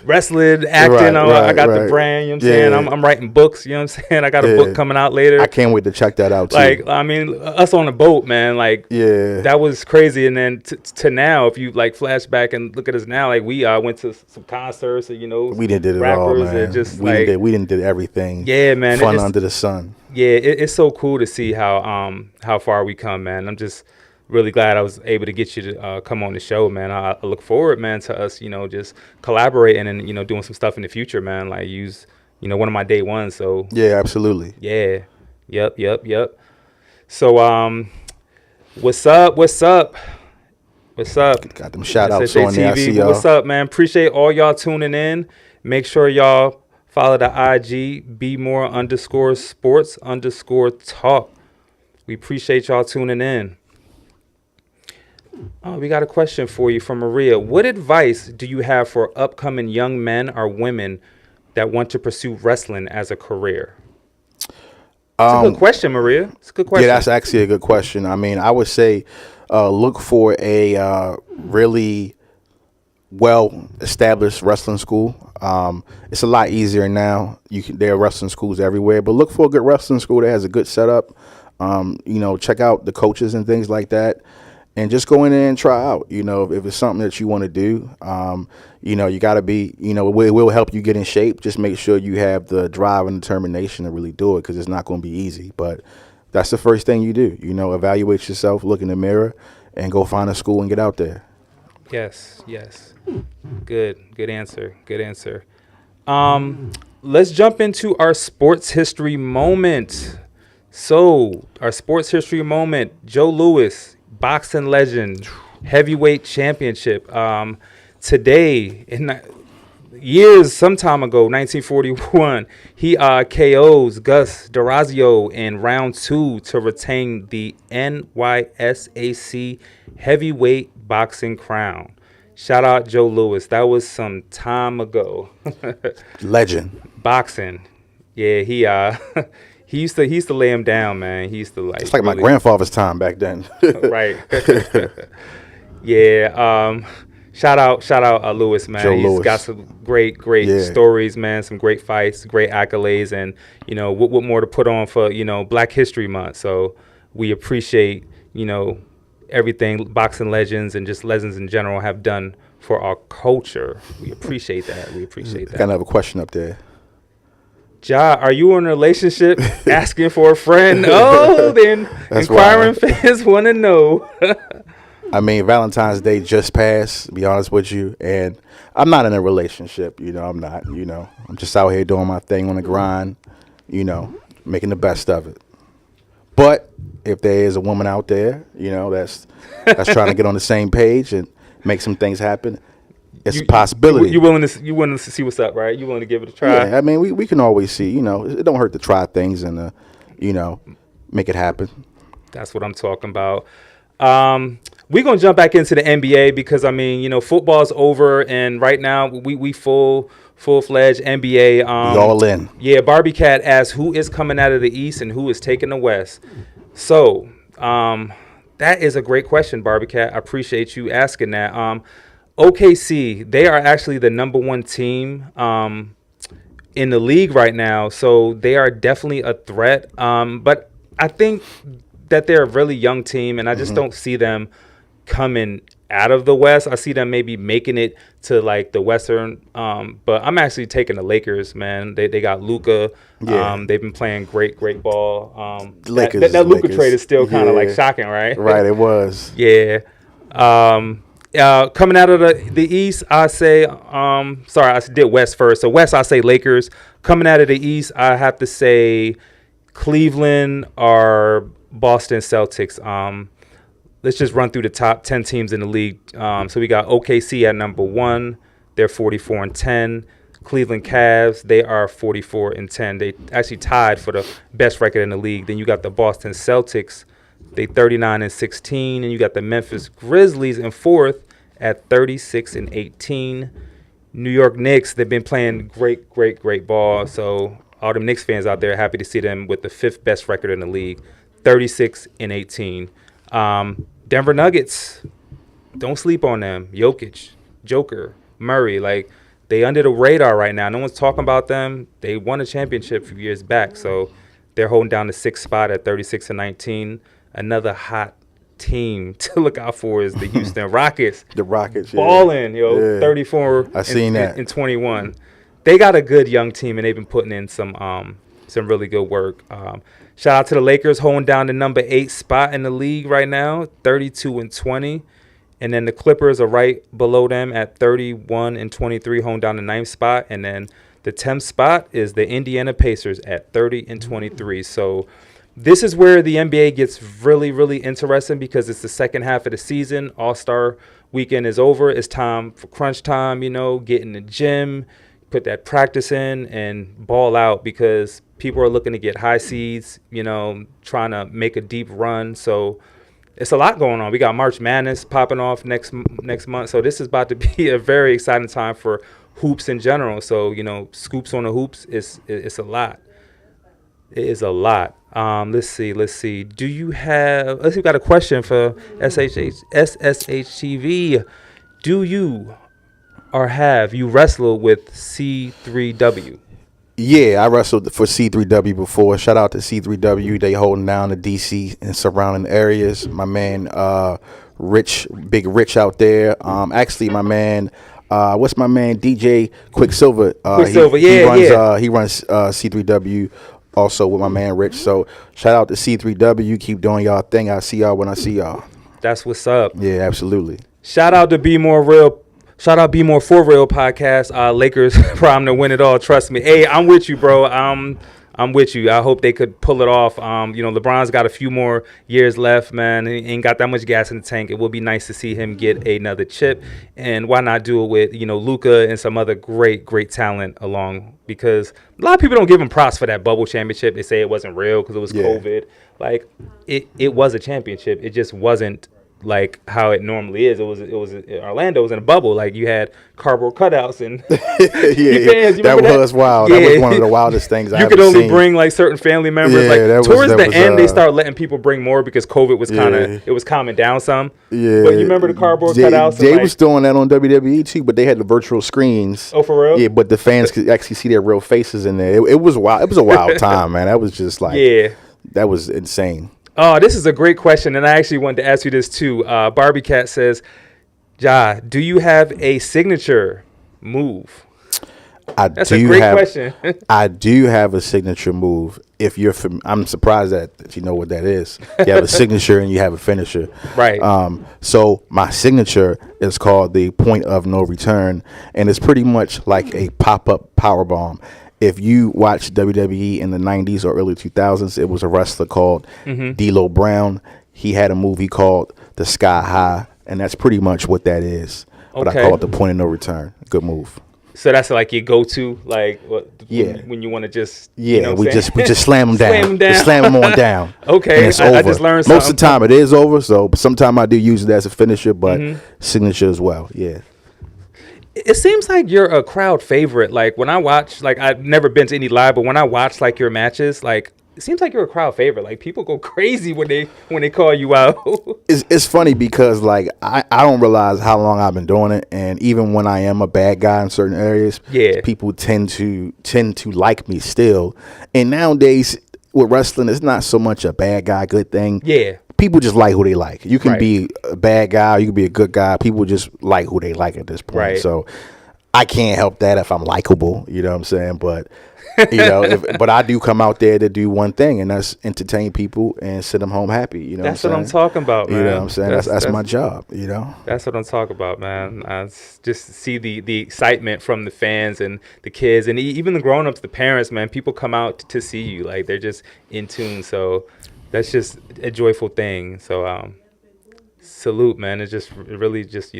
wrestling, acting. I got the brand, you know what I'm saying? I'm writing books, you know what I'm saying? I got a book coming out later. I can't wait to check that out, too. Like, I mean, us on the boat, man, like, that was crazy. And then to now, if you, like, flash back and look at us now, like, we went to some concerts, and, we did it all, man. And just, we didn't did everything. Yeah, man. Fun under the sun. Yeah, it's so cool to see how far we come, man. I'm just really glad I was able to get you to come on the show, man. I look forward, man, to us, just collaborating and, doing some stuff in the future, man. Like use, one of my day ones. So yeah, absolutely. Yeah. Yep. So what's up? Got them shout outs on there. I see y'all. What's up, man? Appreciate all y'all tuning in. Make sure y'all Follow the IG, BMore_sports_talk. We appreciate y'all tuning in. Oh, we got a question for you from Maria. What advice do you have for upcoming young men or women that want to pursue wrestling as a career? It's a good question, Maria. It's a good question. Yeah, that's actually a good question. I mean, I would say look for a really well-established wrestling school. It's a lot easier now. There are wrestling schools everywhere, but look for a good wrestling school that has a good setup. Check out the coaches and things like that, and just go in there and try out. If it's something that you want to do, you got to be, it will help you get in shape. Just make sure you have the drive and determination to really do it, because it's not going to be easy. But that's the first thing you do. Evaluate yourself, look in the mirror, and go find a school and get out there. Yes. Good answer. Let's jump into our sports history moment. So, our sports history moment, Joe Louis, boxing legend, heavyweight championship. Today, some time ago, 1941, he KOs Gus D'Orazio in round 2 to retain the NYSAC heavyweight boxing crown. Shout out Joe Louis. That was some time ago. Legend. Boxing. Yeah, he used to lay him down, man. He used to It's like really, my grandfather's time back then. Right. Yeah. Shout out Louis, man. He's got some great stories, man. Some great fights, great accolades, and what more to put on for Black History Month. So we appreciate everything boxing legends and just legends in general have done for our culture. We appreciate that. Got another question up there. Ja, are you in a relationship? Asking for a friend? Oh, then inquiring fans want to know. I mean, Valentine's Day just passed, to be honest with you, and I'm not in a relationship. I'm not. I'm just out here doing my thing on the grind, making the best of it. But if there is a woman out there, that's trying to get on the same page and make some things happen, it's a possibility. You willing to see what's up, right? You willing to give it a try? Yeah, I mean, we can always see. It don't hurt to try things and make it happen. That's what I'm talking about. We're gonna jump back into the NBA because football's over, and right now we full-fledged NBA. We all in. Yeah, Barbie Cat asked who is coming out of the East and who is taking the West. So that is a great question, Barbie Cat. I appreciate you asking that. OKC, they are actually the number 1 team in the league right now, so they are definitely a threat. But I think that they're a really young team, and I just don't see them coming out of the West. I see them maybe making it to like the Western, but I'm actually taking the Lakers, man. They got Luka. Yeah. They've been playing great ball. Lakers. That Luka trade is still kind of like shocking, right? Right, it was. Yeah. Coming out of the East, I say, I did West first. So West, I say Lakers. Coming out of the East, I have to say Cleveland or Boston Celtics. Let's just run through the top 10 teams in the league. So we got OKC at number 1. They're 44-10. Cleveland Cavs, they are 44-10. They actually tied for the best record in the league. Then you got the Boston Celtics. They 39-16, and you got the Memphis Grizzlies in 4th at 36-18. New York Knicks, they've been playing great ball. So all them Knicks fans out there, happy to see them with the 5th best record in the league, 36-18. Denver Nuggets, don't sleep on them. Jokic, Joker, Murray, like they under the radar right now. No one's talking about them. They won a championship a few years back, so they're holding down the 6th spot at 36-19. Another hot team to look out for is the Houston Rockets. The Rockets, balling, 34 I seen that. In 21. They got a good young team, and they've been putting in some really good work. Shout out to the Lakers holding down the number 8 spot in the league right now, 32-20. And then the Clippers are right below them at 31-23, holding down the 9th spot. And then the 10th spot is the Indiana Pacers at 30-23. So this is where the NBA gets really interesting because it's the second half of the season. All-Star weekend is over. It's time for crunch time, get in the gym, put that practice in and ball out, because people are looking to get high seeds, you know, trying to make a deep run. So it's a lot going on. We got March Madness popping off next month. So this is about to be a very exciting time for hoops in general. So, you know, scoops on the hoops, it's a lot. It is a lot. Let's see. Do you have, we got a question for SSHTV. Do you or have you wrestled with C3W? Yeah, I wrestled for C3W before. Shout out to C3W. They holding down the DC and surrounding areas. My man, Big Rich out there. Actually, my man, what's my man, DJ Quicksilver? He runs C3W also with my man Rich. So shout out to C3W. Keep doing y'all thing. I'll see y'all when I see y'all. That's what's up. Yeah, absolutely. Shout out to Be More Real. Shout out Be More For Real podcast. Lakers problem to win it all. Trust me. Hey, I'm with you, bro. I'm with you. I hope they could pull it off. You know, LeBron's got a few more years left, man. He ain't got that much gas in the tank. It will be nice to see him get another chip. And why not do it with, you know, Luka and some other great talent along? Because a lot of people don't give him props for that bubble championship. They say it wasn't real because it was COVID. Like, it was a championship. It just wasn't like how it normally is. It was Orlando was in a bubble. Like, you had cardboard cutouts and fans. That was wild. That was one of the wildest things I ever seen. You could only bring like certain family members. Towards the end, they started letting people bring more because COVID was it was calming down some. Yeah. But you remember the cardboard cutouts? They was doing that on WWE too, but they had the virtual screens. Oh, for real? Yeah, but the fans could actually see their real faces in there. It was wild. It was a wild time, man. That was just like that was insane. Oh, this is a great question, and I actually wanted to ask you this too. Barbie Cat says, Ja, do you have a signature move? That's a great question. I do have a signature move. If you're I'm surprised that you know what that is. You have a signature and you have a finisher. Right. So my signature is called the point of no return, and it's pretty much like a pop-up power bomb. If you watch WWE in the 90s or early 2000s, it was a wrestler called D'Lo Brown. He had a movie called The Sky High, and that's pretty much what that is. But I call it the point of no return. Good move. So that's like your go-to, like when you want to just we just slam them down. Just slam them on down. Okay, and it's over. I just learned something. Most of the time it is over. So sometimes I do use it as a finisher, but signature as well. Yeah. It seems like you're a crowd favorite. Like when I watch, like I've never been to any live, but when I watch like your matches, like it seems like you're a crowd favorite. Like people go crazy when they call you out. It's funny because like I don't realize how long I've been doing it, and even when I am a bad guy in certain areas, people tend to like me still. And nowadays with wrestling, it's not so much a bad guy good thing. Yeah. People just like who they like. You can be a bad guy, you can be a good guy. People just like who they like at this point. Right. So I can't help that if I'm likable. You know what I'm saying? But but I do come out there to do one thing, and that's entertain people and send them home happy. You know, that's what I'm talking about, man. You know what I'm saying? That's my job. You know, that's what I'm talking about, man. I just see the excitement from the fans and the kids, and even the grown-ups, the parents, man. People come out to see you, like they're just in tune. So that's just a joyful thing. So salute, man. It's just really just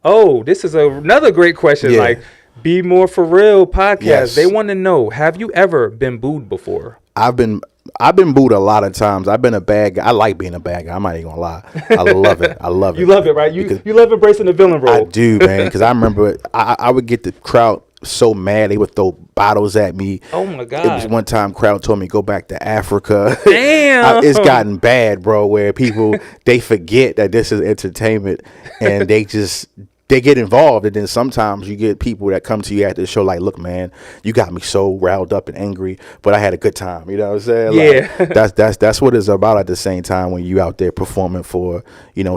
Oh, this is another great question. Yeah. Like, Be More For Real podcast. Yes. They want to know, have you ever been booed before? I've been booed a lot of times. I've been a bad guy. I like being a bad guy. I'm not even gonna lie. I love it. I love it. You love it, right? You love embracing the villain role. I do, man. Because I remember I would get the crowd so mad they would throw bottles at me. Oh my God. It was one time crowd told me go back to Africa. Damn. It's gotten bad, bro, where people they forget that this is entertainment and they get involved, and then sometimes you get people that come to you after the show like, look, man, you got me so riled up and angry, but I had a good time. You know what I'm saying? Yeah. Like, that's what it's about at the same time when you out there performing for,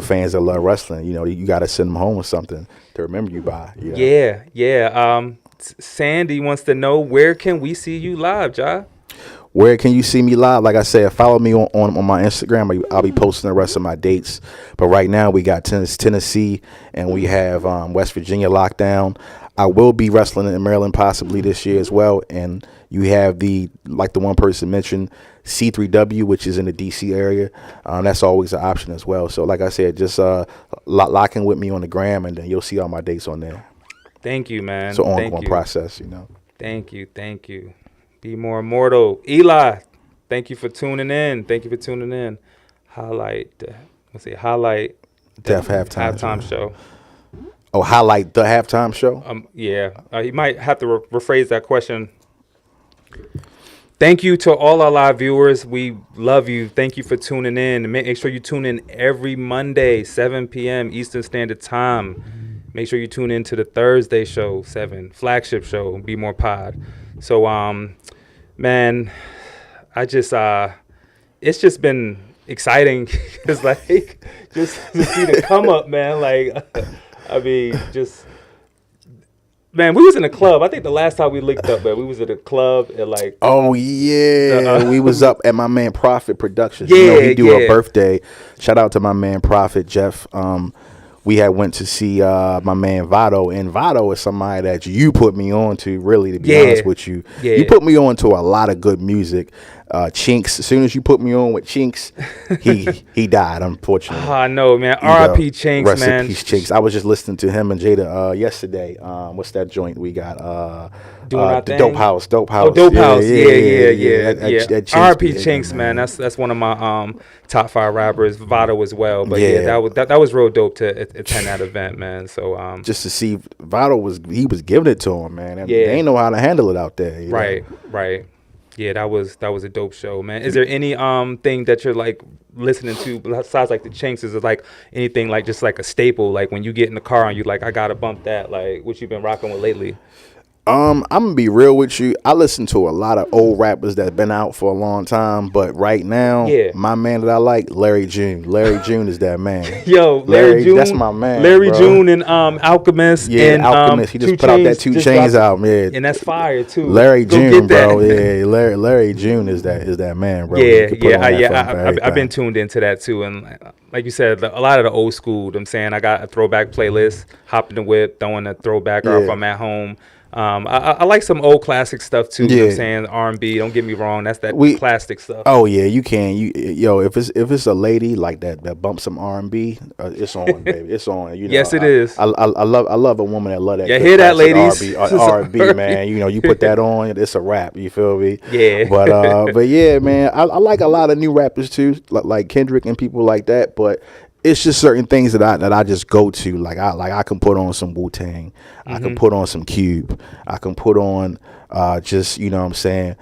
fans that love wrestling. You got to send them home with something to remember you by. You know? Yeah. Sandy wants to know, where can we see you live, Ja? Where can you see me live? Like I said, follow me on my Instagram. I'll be posting the rest of my dates. But right now we got Tennessee and we have West Virginia locked down. I will be wrestling in Maryland possibly this year as well. And you have like the one person mentioned, C3W, which is in the DC area. That's always an option as well. So like I said, just lock in with me on the gram, and then you'll see all my dates on there. Thank you, man. It's an Thank ongoing you. process, you know. Thank you. Be more immortal. Eli, thank you for tuning in. Highlight the Halftime show. Oh, highlight the halftime show? Yeah. You might have to rephrase that question. Thank you to all our live viewers. We love you. Thank you for tuning in. Make sure you tune in every Monday, 7 p.m. Eastern Standard Time. Make sure you tune in to the Thursday show, 7, flagship show, Be More Pod. So, man, I just, it's just been exciting. It's like, just to see the come up, man. Like, I mean, just, man, we was in a club. I think the last time we linked up, man, we was at a club at like. Oh yeah, we was up at my man Prophet Productions. Yeah, you know, he do a birthday. Shout out to my man Prophet Jeff. We had went to see my man Vado, and Vado is somebody that you put me on to. Really, to be honest with you, you put me on to a lot of good music. Chinks, as soon as you put me on with Chinks, he died, unfortunately. I know, man. R.I.P. Chinks, rest man. In peace, Chinks. I was just listening to him and Jada yesterday. What's that joint we got? The Dope House. Oh, Dope House. Yeah. R.I.P. Chinks, man. That's one of my top 5 rappers. Vado as well. But that was real dope to attend that event, man. So just to see Vado was giving it to him, man. They ain't know how to handle it out there. Right. Yeah, that was a dope show, man. Is there any thing that you're like listening to besides like the Chinks? Is it like anything like just like a staple? Like when you get in the car and you like, I gotta bump that. Like what you been rocking with lately? I'm gonna be real with you. I listen to a lot of old rappers that been out for a long time, but right now, my man that I like, Larry June. Larry June is that man. Yo, Larry June, that's my man. Larry June and Alchemist. Yeah, and, Alchemist. He just put out that 2 Chainz album. Yeah, and that's fire too. Larry June, bro. Yeah, Larry June is that man, bro. I've been tuned into that too, and like you said, a lot of the old school. I'm saying I got a throwback playlist. Hop in the whip, throwing a throwback, or if I'm at home. I like some old classic stuff too. You know what I'm saying? R&B. Don't get me wrong. That's that classic stuff. Oh yeah, you can. If it's a lady like that bumps some R&B, it's on, baby. It's on. You know, yes, it is. I love a woman that love that. Yeah, hear that, ladies. R&B, man. You put that on, it's a rap. You feel me? Yeah. But yeah, man. I like a lot of new rappers too, like Kendrick and people like that. But it's just certain things that I just go to. Like I can put on some Wu-Tang. I can put on some Cube. I can put on just, you know what I'm saying,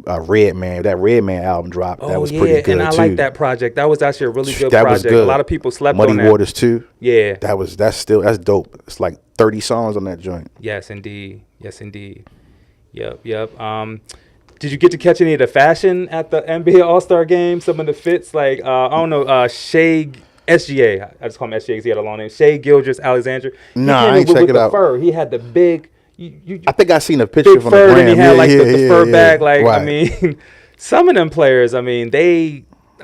Redman. That Redman album dropped. That was pretty good and I too. like that project. That was actually a really good that project. Was good. A lot of people slept Muddy on that. Waters too. Yeah. That's dope. It's like 30 songs on that joint. Yes, indeed. Yep. Did you get to catch any of the fashion at the NBA All-Star game? Some of the fits, like I don't know, Shea SGA. I just call him SGA because he had a long name. Shea Gilgeous-Alexander. Nah, I ain't check it out. Fur. He had the big. I think I seen a picture from fur, the and he had the fur bag. Like right. I mean, some of them players. I mean,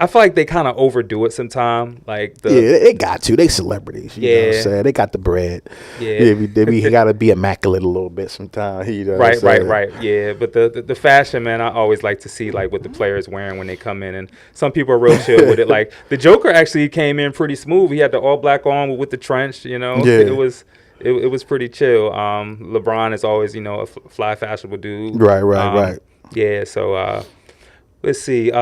I feel like they kind of overdo it sometimes. Like they got to. They celebrities. You know what I'm saying? They got the bread. Yeah. They got to be immaculate a little bit sometimes. You know Right. Yeah, but the fashion, man, I always like to see like what the players wearing when they come in, and some people are real chill with it. Like the Joker actually came in pretty smooth. He had the all black on with the trench. You know, it was pretty chill. LeBron is always a fly, fashionable dude. Right. Yeah, so. Let's see.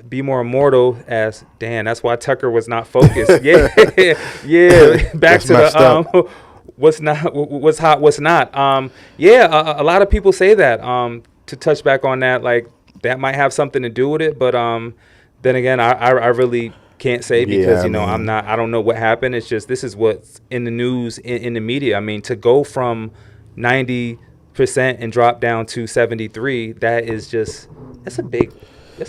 Be more immortal as Dan. That's why Tucker was not focused. Yeah. Back to the what's hot, what's not. A lot of people say that. To touch back on that, like that might have something to do with it, but then again, I really can't say because I don't know what happened. It's just this is what's in the news in the media. I mean, to go from 90% and drop down to 73, that's a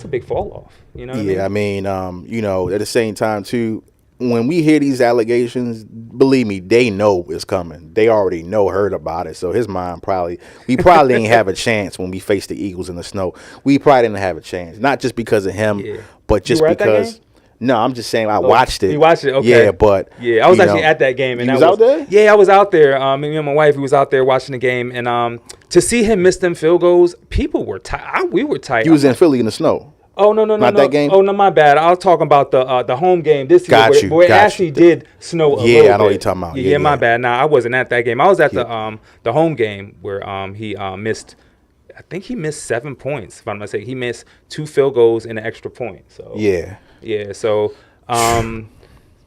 big fall off. You know what I mean? I mean, at the same time too, when we hear these allegations, believe me, they know it's coming. They already heard about it. So his mind we probably didn't have a chance when we faced the Eagles in the snow. We probably didn't have a chance, not just because of him, but just because. No, I'm just saying I watched it. You watched it? Okay. Yeah, but I was actually at that game, and you was out there. Yeah, I was out there. Me and my wife, we was out there watching the game, and to see him miss them field goals, people were tight. We were tight. You was in Philly in the snow. Oh no, Not that game? Oh no, my bad. I was talking about the home game this year. Got you, Where it got actually you. did snow a Yeah, little I know what bit. you're talking about. Yeah, Yeah, my yeah. bad. Nah, I wasn't at that game. I was at the home game where he missed. I think he missed 7 points. If I'm not mistaken, he missed 2 field goals and an extra point. So Yeah. yeah. So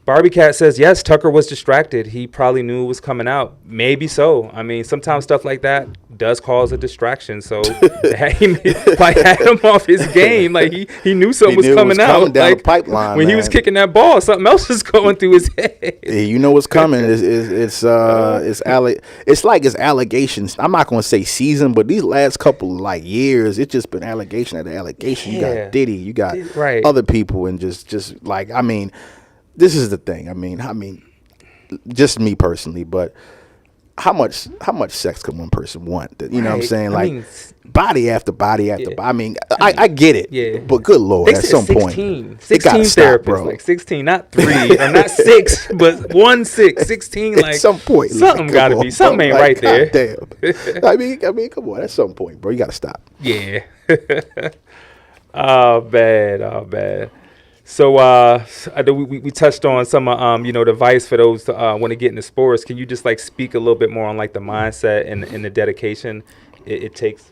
Barbie Cat says yes. Tucker was distracted. He probably knew it was coming out. Maybe so. I mean, sometimes stuff like that does cause a distraction. So he like had him off his game. Like he knew something was coming out. Coming down like, the pipeline, when he man. was kicking that ball, something else was going through his head. Yeah, you know what's coming. It's like it's allegations. I'm not gonna say season, but these last couple like years, it's just been allegation after allegation. You Yeah. got Diddy, you got Right. other people, and just like I mean, this is the thing. I mean, just me personally, but how much sex could one person want? You know what I'm Right. saying? I Like mean, body after body after Yeah. body. I mean, I get it. Yeah. But good Lord, They at said some 16. point, 16 it gotta stop, therapists, bro. like 16, not 3, or not 6, but 16. Like At some point, something like, got to come be. on, Something ain't like, right there. Damn. I mean, come on. At some point, bro, you gotta stop. Yeah. Oh bad. So we touched on some the advice for those want to get into sports. Can you just like speak a little bit more on like the mindset and the dedication it takes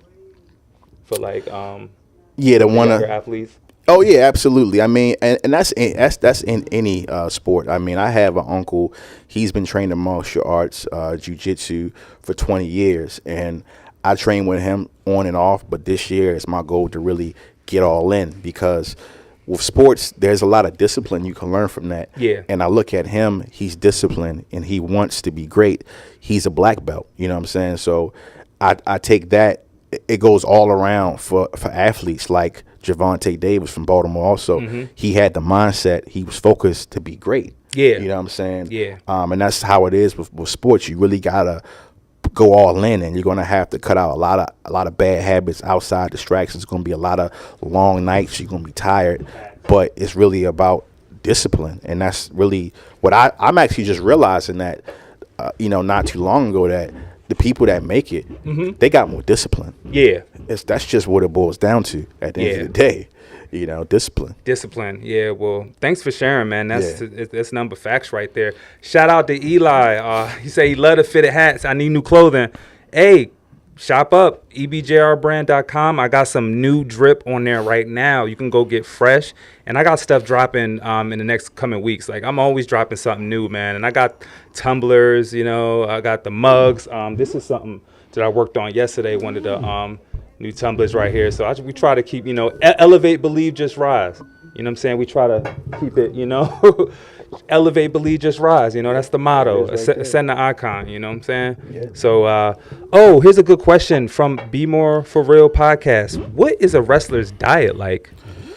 for like Yeah, the one. younger athletes? Oh yeah, absolutely. I mean, and that's in any sport. I mean, I have an uncle. He's been trained in martial arts, jiu-jitsu for 20 years, and I train with him on and off. But this year, it's my goal to really get all in because with sports, there's a lot of discipline you can learn from that. Yeah. And I look at him, he's disciplined and he wants to be great. He's a black belt, you know what I'm saying? So I take that. It goes all around for athletes like Javante Davis from Baltimore also. He had the mindset. He was focused to be great. Yeah. You know what I'm saying? Yeah. And that's how it is with sports. You really got to go all in, and you're going to have to cut out a lot of bad habits, outside distractions. It's going to be a lot of long nights. You're going to be tired, but it's really about discipline, and that's really what I'm actually just realizing that, not too long ago, that the people that make it, they got more discipline. Yeah. That's just what it boils down to at the end of the day. Discipline. Discipline. Yeah, well, thanks for sharing, man. That's Yeah. that's number facts right there. Shout out to Eli. He said he love the fitted hats. I need new clothing. Hey, shop up, ebjrbrand.com. I got some new drip on there right now. You can go get fresh. And I got stuff dropping in the next coming weeks. Like, I'm always dropping something new, man. And I got tumblers, I got the mugs. This is something that I worked on yesterday, one of the new tumblers right here. So we try to keep, elevate, believe, just rise. You know what I'm saying? We try to keep it, elevate, believe, just rise. That's the motto. Ascend the icon. You know what I'm saying? Yeah. So, here's a good question from Be More For Real podcast. What is a wrestler's diet like?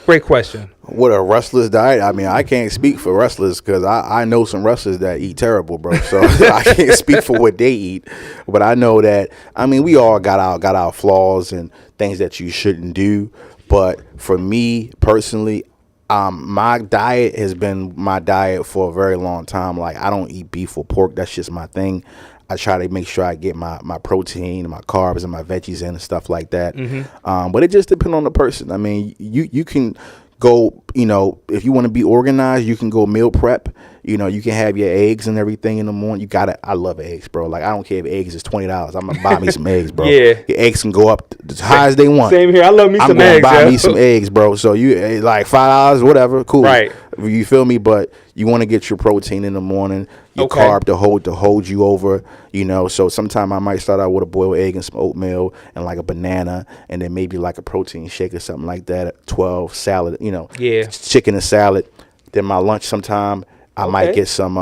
Great question. What a wrestler's diet? I mean, I can't speak for wrestlers because I know some wrestlers that eat terrible, bro. So I can't speak for what they eat. But I know that, we all got our flaws and things that you shouldn't do. But for me personally, my diet has been my diet for a very long time. Like, I don't eat beef or pork. That's just my thing. I try to make sure I get my protein and my carbs and my veggies in and stuff like that. But it just depends on the person. I mean, you can go, if you want to be organized, you can go meal prep. You can have your eggs and everything in the morning. I love eggs, bro. Like, I don't care if eggs is $20. I'm going to buy me some eggs, bro. Yeah. Your eggs can go up as high as they want. Same here. I love me some eggs. I'm going to buy me some eggs, bro. So you like $5, whatever, cool. Right. You feel me? But you want to get your protein in the morning, your Okay. carb to hold you over, So sometime I might start out with a boiled egg and some oatmeal and like a banana, and then maybe like a protein shake or something like that at 12, salad, Yeah. chicken and salad. Then my lunch sometime I might Okay. get some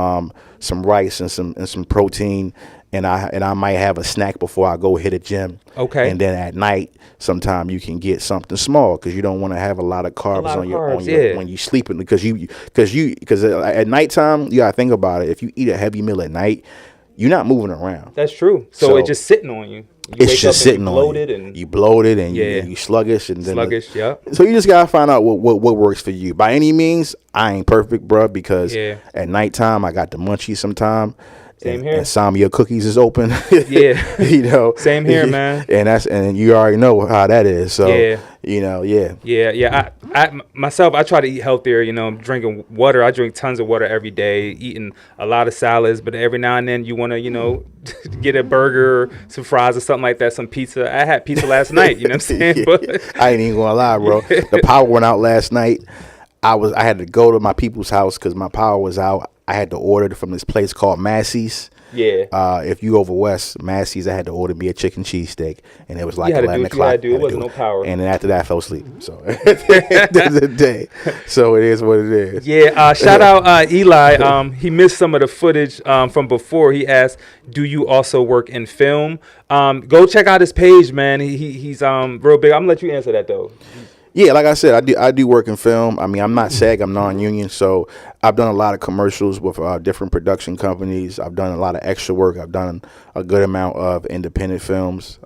rice and some protein, and I might have a snack before I go hit a gym. Okay. And then at night, sometime you can get something small because you don't want to have a lot of carbs lot on of your carbs, yeah. when you sleeping because at nighttime you gotta think about it. If you eat a heavy meal at night, you're not moving around. That's true. So it's just sitting on you. It's just sitting on bloated you. and You bloated and Yeah. you sluggish and then sluggish. Yeah. So you just gotta find out what works for you. By any means, I ain't perfect, bro, because Yeah. at nighttime I got the munchies sometime. Same here. And Samia Cookies is open. Yeah. You know. Same here, man. And you already know how that is. So Yeah. you know, yeah. Yeah. I myself, I try to eat healthier. You know, I'm drinking water. I drink tons of water every day, eating a lot of salads. But every now and then, you want to, you know, get a burger, some fries, or something like that, some pizza. I had pizza last night. You know what I'm saying? Yeah. But I ain't even gonna lie, bro. The power went out last night. I had to go to my people's house because my power was out. I had to order from this place called Massey's. yeah. If you over west, Massey's, I had to order me a chicken cheesesteak, and it was like You had to do 11 what you o'clock. had to do. It I had to wasn't do no power. And then after that, I fell asleep. So at the end of the day, so it is what it is. Yeah, shout out Eli. He missed some of the footage from before. He asked, "Do you also work in film?" Go check out his page, man. He's real big. I'm gonna let you answer that though. Yeah, like I said, I do work in film. I mean, I'm not SAG, I'm non-union, so I've done a lot of commercials with different production companies. I've done a lot of extra work. I've done a good amount of independent films.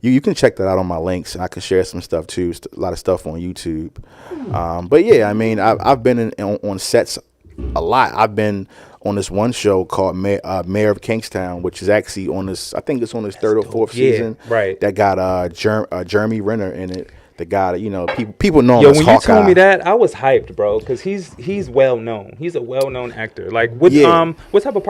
You can check that out on my links, and I can share some stuff too. A lot of stuff on YouTube. But yeah, I mean, I've been on sets a lot. I've been on this one show called Mayor of Kingstown, which is actually on this. I think it's on this third or fourth season. Right. That got Jeremy Renner in it. The guy that, you know, people know him Yo, as when Hawkeye. you told me that, I was hyped, bro, because he's well known. He's a well known actor. Like, what type of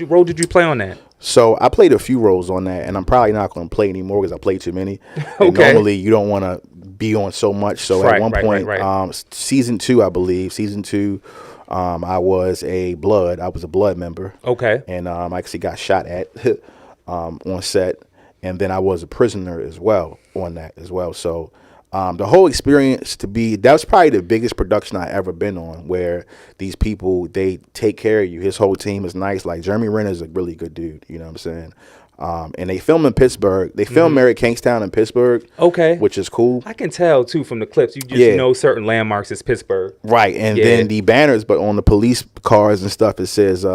role did you play on that? So I played a few roles on that, and I'm probably not going to play anymore because I played too many. Okay. And normally you don't want to be on so much. So at one point, season 2, I believe, I was a blood member. Okay. And I actually got shot at on set, and then I was a prisoner as well on that as well. So the whole experience that was probably the biggest production I ever been on, where these people, they take care of you. His whole team is nice. Like, Jeremy Renner is a really good dude. You know what I'm saying? And they filmed in Pittsburgh. They filmed Mary Kingstown in Pittsburgh. Okay. Which is cool. I can tell, too, from the clips. You just know certain landmarks is Pittsburgh. Right. And then the banners, but on the police cars and stuff, it says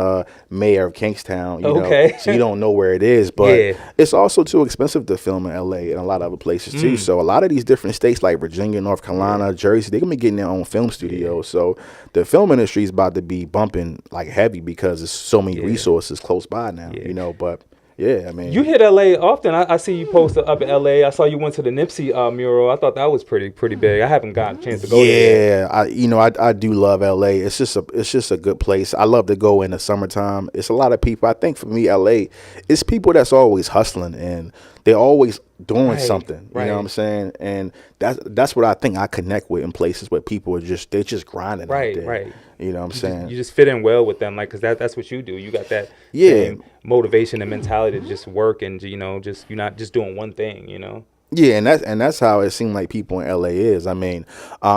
Mayor of Kingstown. You know? So you don't know where it is. But it's also too expensive to film in L.A. and a lot of other places, too. So a lot of these different states like Virginia, North Carolina, Jersey, they're going to be getting their own film studios. So the film industry is about to be bumping like heavy because there's so many resources close by now, you know, but... Yeah, I mean, you hit LA often. I see you post up in LA. I saw you went to the Nipsey mural. I thought that was pretty big. I haven't gotten a chance to go there. Yeah, I do love LA. It's just a good place. I love to go in the summertime. It's a lot of people. I think for me, LA, it's people that's always hustling and they're always doing something. You know what I'm saying? And that's what I think I connect with in places where people are they're just grinding out there. Right. You know what I'm saying? You just fit in well with them, like, because that's what you do. You got that same motivation and mentality to just work and, you know, just you're not just doing one thing, you know? Yeah, and that's how it seemed like people in LA is. I mean,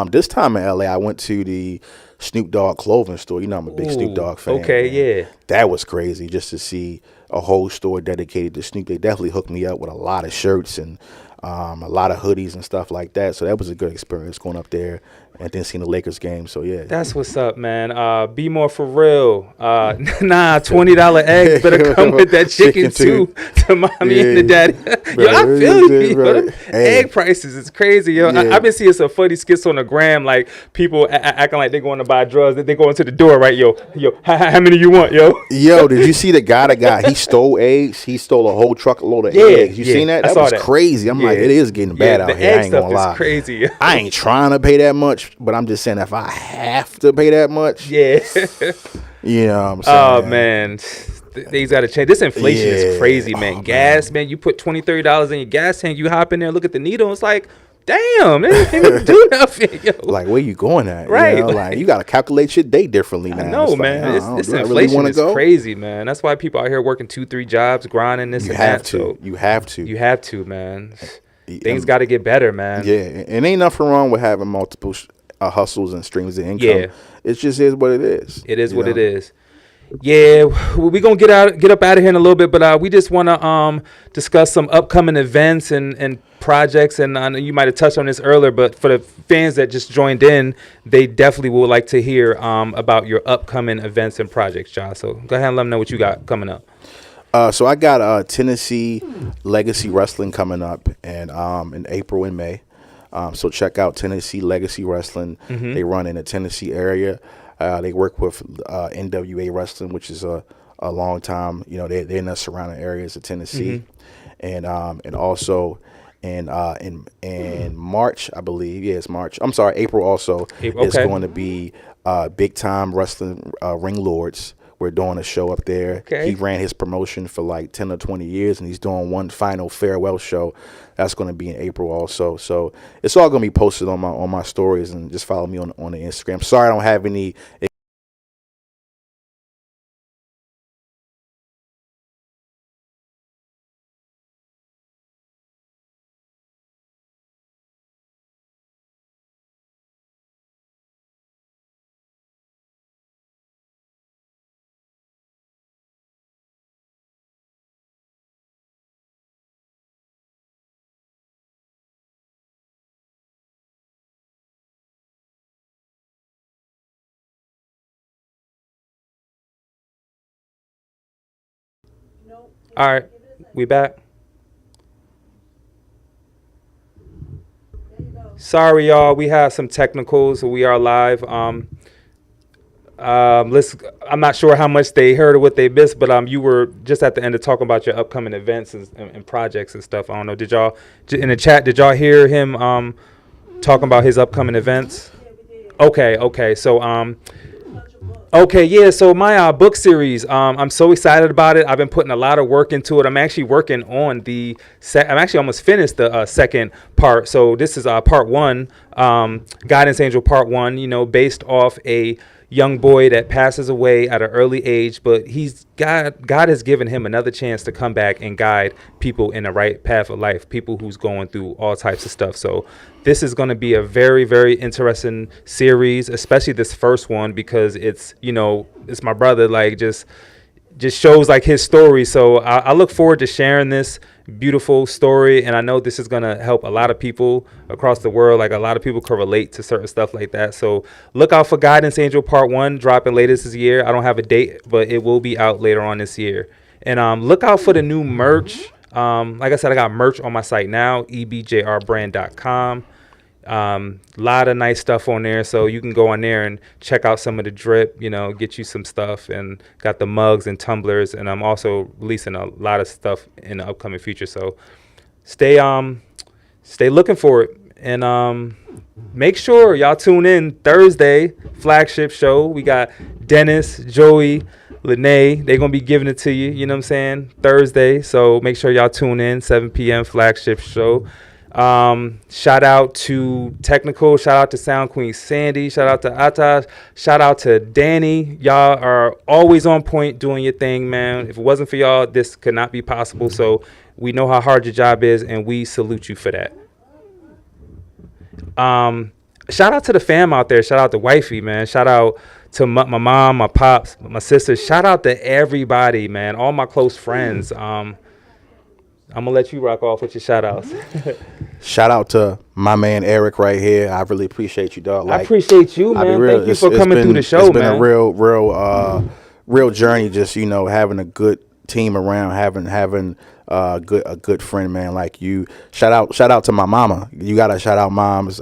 this time in LA, I went to the Snoop Dogg clothing store. You know, I'm a big Snoop Dogg fan. Okay, yeah. That was crazy just to see a whole store dedicated to Snoop. They definitely hooked me up with a lot of shirts and a lot of hoodies and stuff like that. So that was a good experience going up there and then seeing the Lakers game. So yeah, that's what's up, man. Be more for real. $20 eggs better come with that chicken too to mommy and the daddy. Yo, I feel you. Egg prices is crazy, yo. I've been seeing some funny skits on the gram, like people acting like they're going to buy drugs. They go into the door, right? Yo, how many you want, yo? Yo, did you see the guy he stole eggs? He stole a whole truckload of eggs. You seen that? That was crazy. I'm like, it is getting bad out here. I ain't gonna lie. Crazy. I ain't trying to pay that much, but I'm just saying if I have to pay that much, you know what I'm saying? Oh man, things gotta change. This inflation is crazy, man. Gas, man. You put $20-30 in your gas tank, you hop in there, look at the needle, it's like, damn, they didn't even do nothing, yo. Like, where you going at? Right. You know? Like, you gotta calculate your day differently now. I know, man. This inflation is crazy, man. That's why people out here working 2-3 jobs, grinding this and that. So you have to. You have to, man. Things got to get better, man. Yeah, and ain't nothing wrong with having multiple hustles and streams of income. Yeah. It just is what it is. It is what it is. Yeah, we're going to get up out of here in a little bit, but we just want to discuss some upcoming events and projects. And I know you might have touched on this earlier, but for the fans that just joined in, they definitely would like to hear about your upcoming events and projects, John. So go ahead and let them know what you got coming up. So I got Tennessee Legacy Wrestling coming up in April and May. So check out Tennessee Legacy Wrestling. They run in the Tennessee area. They work with NWA Wrestling, which is a a long time. You know, they're in the surrounding areas of Tennessee, and also in March, I believe. Yeah, it's March. I'm sorry, April also. It's going to be Big Time Wrestling Ring Lords. We're doing a show up there. Okay. He ran his promotion for like 10 or 20 years, and he's doing one final farewell show. That's going to be in April also. So it's all going to be posted on my stories, and just follow me on the Instagram. Sorry I don't have any. All right, we back. Sorry, y'all. We have some technicals. We are live. I'm not sure how much they heard or what they missed, but you were just at the end of talking about your upcoming events and projects and stuff. I don't know. Did y'all in the chat? Did y'all hear him talking about his upcoming events? Okay. So okay, yeah. So my book series, I'm so excited about it. I've been putting a lot of work into it. I'm actually working on I'm actually almost finished the second part. So this is part one, Guidance Angel Part 1. You know, based off a young boy that passes away at an early age, but God has given him another chance to come back and guide people in the right path of life, people who's going through all types of stuff. So this is going to be a very, very interesting series, especially this first one, because it's my brother, like just shows like his story. So I look forward to sharing this beautiful story, and I know this is going to help a lot of people across the world. Like a lot of people can relate to certain stuff like that. So look out for Guidance Angel Part 1 dropping later this year. I don't have a date, but it will be out later on this year. And look out for the new merch. Like I said, I got merch on my site now, ebjrbrand.com. Lot of nice stuff on there, so you can go on there and check out some of the drip, get you some stuff, and got the mugs and tumblers, and I'm also releasing a lot of stuff in the upcoming future. So stay looking for it, and make sure y'all tune in Thursday flagship show. We got Dennis, Joey, Lene. They're gonna be giving it to you, you know what I'm saying, Thursday. So make sure y'all tune in, 7 p.m. flagship show. Shout out to Technical, shout out to Sound Queen Sandy, shout out to Atash, shout out to Danny. Y'all are always on point doing your thing, man. If it wasn't for y'all, this could not be possible. So we know how hard your job is, and we salute you for that. Shout out to the fam out there. Shout out to Wifey, man. Shout out to my mom, my pops, my sisters. Shout out to everybody, man. All my close friends. I'm going to let you rock off with your shout-outs. Shout out to my man Eric right here. I really appreciate you, dog. I appreciate you, man. Thank you for coming through the show, man. It's been a real journey, just, having a good team around, having a good friend, man, like you. Shout out to my mama. You got to shout out mom's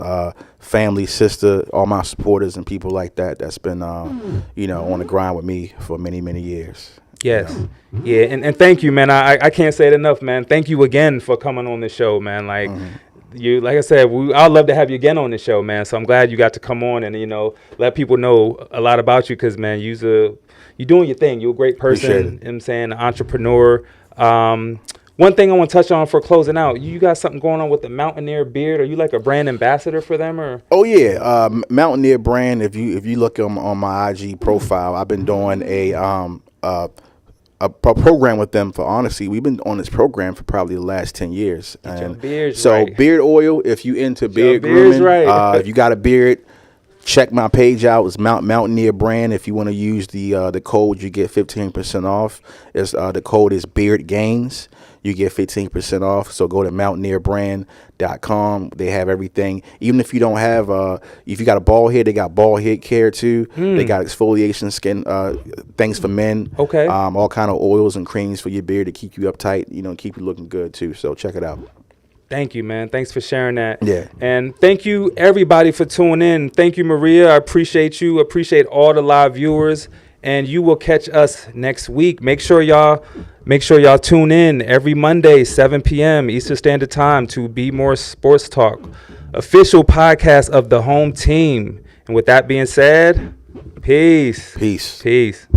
family, sister, all my supporters and people like that that's been, on the grind with me for many, many years. Yes. Yeah. And thank you, man. I can't say it enough, man. Thank you again for coming on the show, man. Like like I said, I'd love to have you again on the show, man. So I'm glad you got to come on and, let people know a lot about you. Cause man, you're doing your thing. You're a great person. You know what I'm saying? An entrepreneur. One thing I want to touch on for closing out, you got something going on with the Mountaineer beard. Are you like a brand ambassador for them, or? Oh yeah, Mountaineer brand. If you look on my IG profile, I've been doing a program with them for, honestly, we've been on this program for probably the last 10 years. And so beard oil, if you into beard grooming, if you got a beard, check my page out. It's Mountaineer brand. If you want to use the code, you get 15% off. The code is Beard Gains. You get 15% off. So go to mountaineerbrand.com. They have everything. Even if you don't have, if you got a bald head, they got bald head care too. They got exfoliation skin things for men. Okay. All kind of oils and creams for your beard to keep you uptight, keep you looking good too. So check it out. Thank you, man. Thanks for sharing that. Yeah. And thank you, everybody, for tuning in. Thank you, Maria. I appreciate you. Appreciate all the live viewers. and you will catch us next week. Make sure y'all tune in every Monday, 7 p.m. Eastern Standard Time to Be More Sports Talk, official podcast of the home team. And with that being said, peace. Peace. Peace.